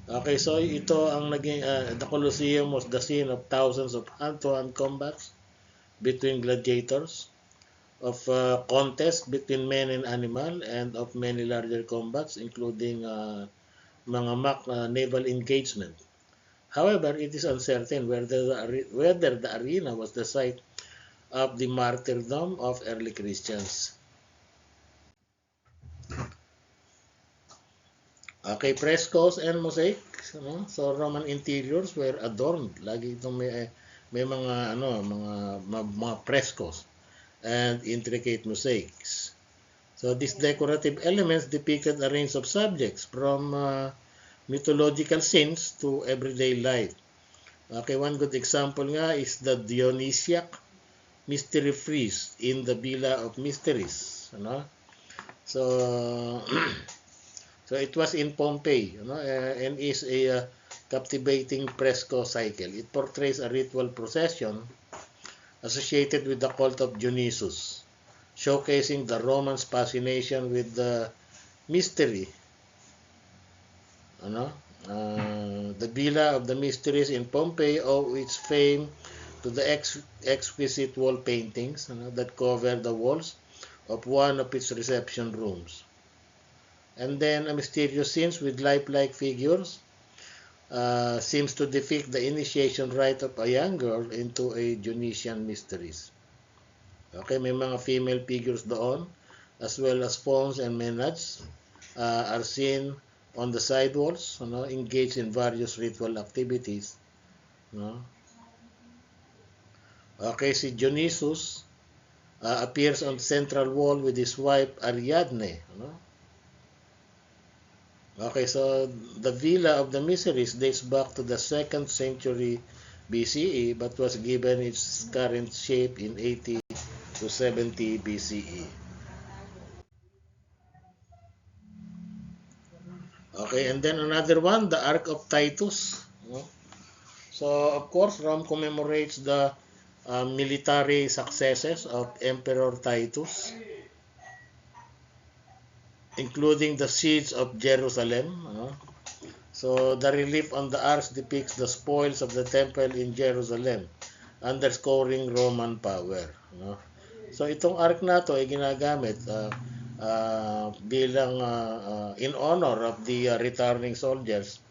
Okay, so ito ang naging, the Colosseum was the scene of thousands of hand-to-hand combats between gladiators, of contests between men and animal, and of many larger combats, including mga mock naval engagement. However, it is uncertain whether the arena was the site of the martyrdom of early Christians. Okay, frescoes and mosaics, so Roman interiors were adorned. Lagi itong may mga frescoes and intricate mosaics. So these decorative elements depicted a range of subjects from mythological scenes to everyday life. Okay, one good example nga is the Dionysiac mystery frieze in the Villa of Mysteries. So so it was in Pompeii, and is a captivating fresco cycle. It portrays a ritual procession associated with the cult of Dionysus, showcasing the Romans' fascination with the mystery. The Villa of the Mysteries in Pompeii owes its fame to the exquisite wall paintings that cover the walls of one of its reception rooms. And then a mysterious scenes with lifelike figures seems to depict the initiation rite of a young girl into a Dionysian mysteries. Okay, may mga female figures doon, as well as fauns and maenads are seen on the side walls, engaged in various ritual activities. Okay, si Dionysus appears on the central wall with his wife Ariadne. Okay, so the Villa of the Mysteries dates back to the 2nd century BCE but was given its current shape in 80 to 70 BCE. Okay, and then another one, the Ark of Titus. So, of course, Rome commemorates the military successes of Emperor Titus, including the siege of Jerusalem. So, the relief on the arch depicts the spoils of the temple in Jerusalem, underscoring Roman power. So, itong ark na to ay ginagamit bilang in honor of the returning soldiers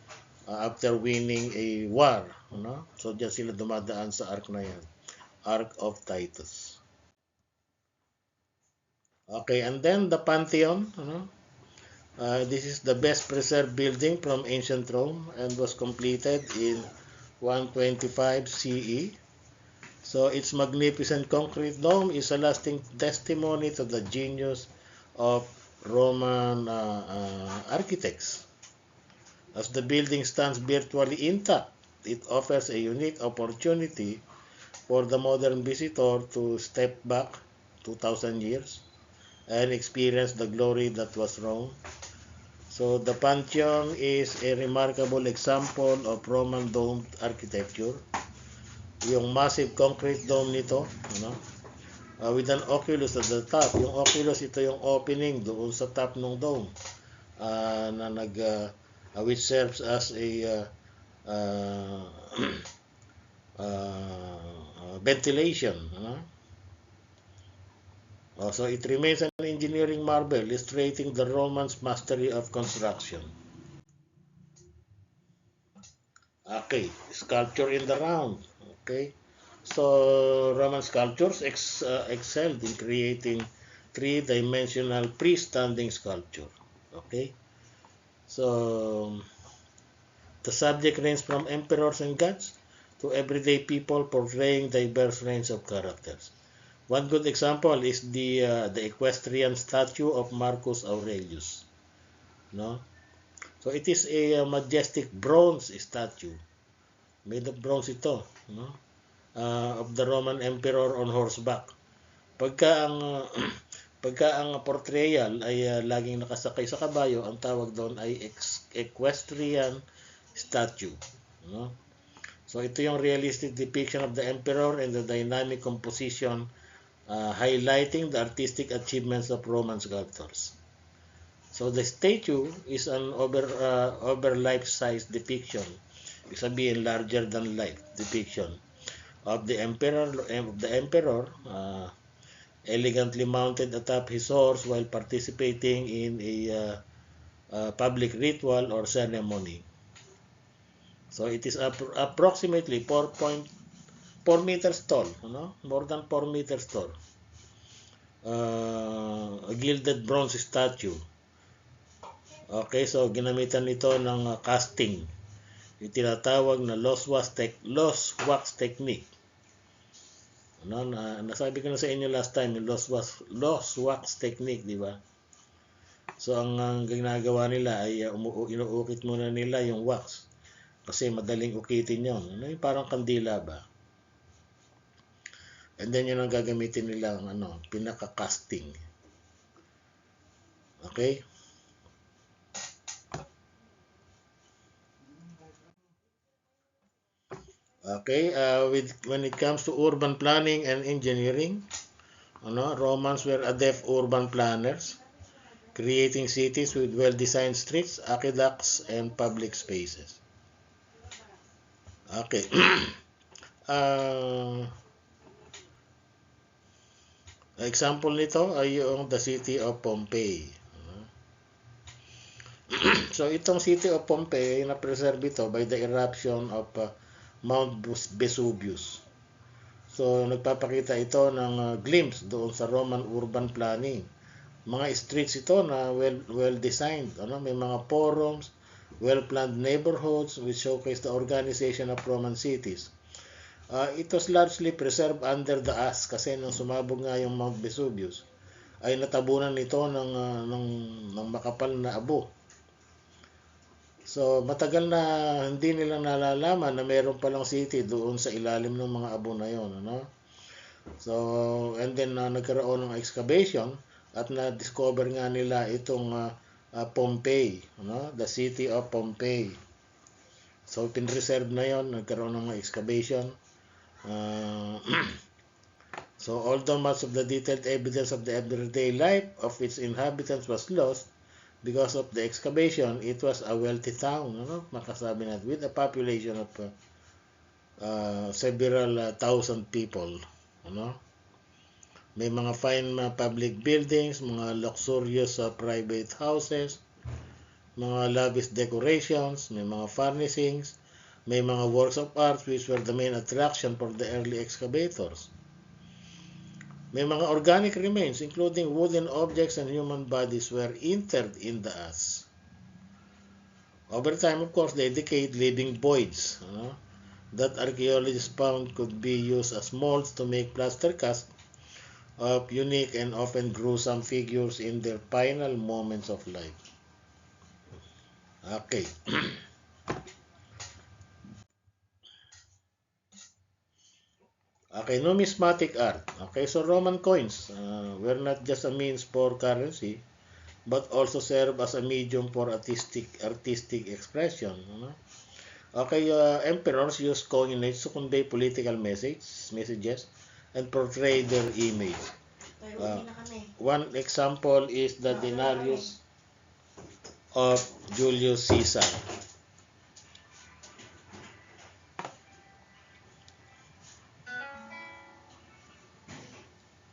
after winning a war. So, diyan sila dumadaan sa ark na yan. Ark of Titus. Okay, and then the Pantheon. This is the best preserved building from ancient Rome and was completed in 125 CE. So its magnificent concrete dome is a lasting testimony to the genius of Roman architects. As the building stands virtually intact, it offers a unique opportunity for the modern visitor to step back 2,000 years and experience the glory that was Rome. So the Pantheon is a remarkable example of Roman domed architecture. Yung massive concrete dome nito, with an oculus at the top. Yung oculus, ito yung opening doon sa top ng dome na which serves as a ventilation. So it remains an engineering marvel, illustrating the Romans' mastery of construction. Okay, sculpture in the round. Okay, so Roman sculptures excelled in creating three-dimensional freestanding sculpture. Okay, so the subject range from emperors and gods to everyday people, portraying diverse range of characters. One good example is the equestrian statue of Marcus Aurelius. No? So it is a majestic bronze statue. Made of bronze ito. No? Of the Roman Emperor on horseback. Pagka ang pagka ang portrayal ay laging nakasakay sa kabayo, ang tawag doon ay equestrian statue. No? So ito yung realistic depiction of the emperor and the dynamic composition highlighting the artistic achievements of Roman sculptors. So the statue is an over life-size depiction, ibig sabihin larger than life depiction of the emperor elegantly mounted atop his horse while participating in a public ritual or ceremony. So it is approximately 4.4 meters tall, more than 4 meters tall. A gilded bronze statue. Okay, so ginamitan nito ng casting. Yung tinatawag na lost wax technique. Nasabi ko na sa inyo last time, yung lost wax technique, di ba? So ang ginagawa nila ay inuukit muna nila yung wax. Kasi madaling ukitin yun. Yung parang kandila ba? And then yun ang gagamitin nila pinaka-casting. Okay? Okay, when it comes to urban planning and engineering, Romans were adept urban planners, creating cities with well-designed streets, aqueducts, and public spaces. Okay. Example nito ay yung the city of Pompeii. So itong city of Pompeii na-preserve ito by the eruption of Mount Vesuvius. So nagpapakita ito ng glimpse doon sa Roman urban planning. Mga streets ito na well-designed, may mga forums, well-planned neighborhoods which showcase the organization of Roman cities. It was largely preserved under the ice kasi nung sumabog nga yung Mount Vesuvius ay natabunan nito ng makapal na abo. So matagal na hindi nila nalalaman na mayroon palang city doon sa ilalim ng mga abo na yon, So and then nagkaroon ng excavation at na-discover nga nila itong Pompeii, the city of Pompeii. So pinreserve na yon, nagkaroon ng excavation. So although much of the detailed evidence of the everyday life of its inhabitants was lost because of the excavation, it was a wealthy town, makasabi natin, with a population of several thousand people. May mga fine public buildings, mga luxurious private houses, mga lavish decorations, may mga furnishings, may mga works of art which were the main attraction for the early excavators. May mga organic remains including wooden objects and human bodies were interred in the earth. Over time, of course, they decayed, leaving voids that archaeologists found could be used as molds to make plaster casts of unique and often gruesome figures in their final moments of life. Okay. Okay, numismatic art. Okay, so Roman coins were not just a means for currency, but also serve as a medium for artistic expression. Okay, emperors used coinage to convey political messages and portray their image. One example is the denarius of Julius Caesar.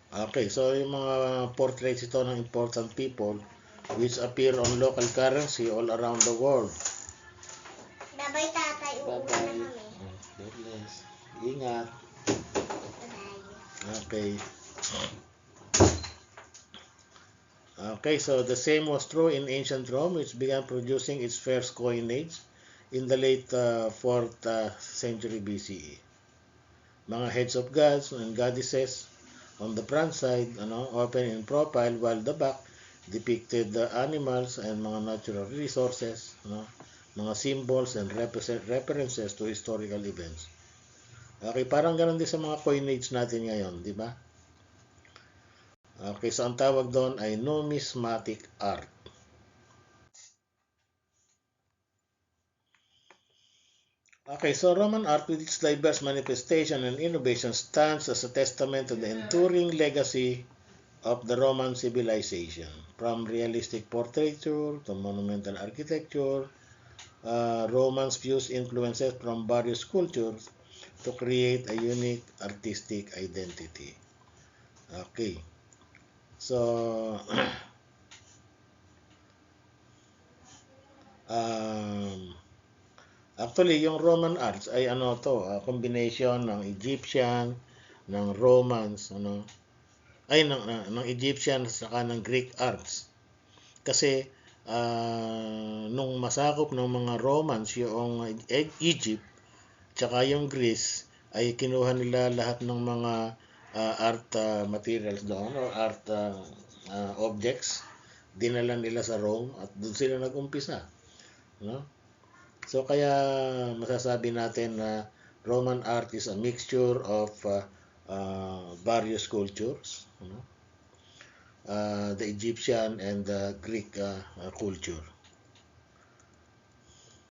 Okay, so yung mga portraits ito ng important people which appear on local currency all around the world. Babay tatay, uuwi na kami. God bless. Ingat. Okay. Okay, so the same was true in ancient Rome, which began producing its first coinage in the late 4th century BCE. Mga heads of gods and goddesses on the front side, open in profile, while the back depicted the animals and mga natural resources, mga symbols and references to historical events. Okay, parang ganun din sa mga coinage natin ngayon, di ba? Okay, so ang tawag doon ay numismatic art. Okay, so Roman art with its diverse manifestation and innovation stands as a testament to the enduring legacy of the Roman civilization. From realistic portraiture to monumental architecture, Romans fused influences from various cultures to create a unique artistic identity. Okay, so actually, yung Roman arts ay combination ng Egyptian, ng Romans, ng Egyptian saka ng Greek arts. Kasi nung masakop ng mga Romans yung Egypt tsaka yung Greece, ay kinuha nila lahat ng mga art materials doon or art objects, dinala nila sa Rome at doon sila nag-umpisa, no? So kaya masasabi natin na Roman art is a mixture of various cultures, the Egyptian and the Greek culture.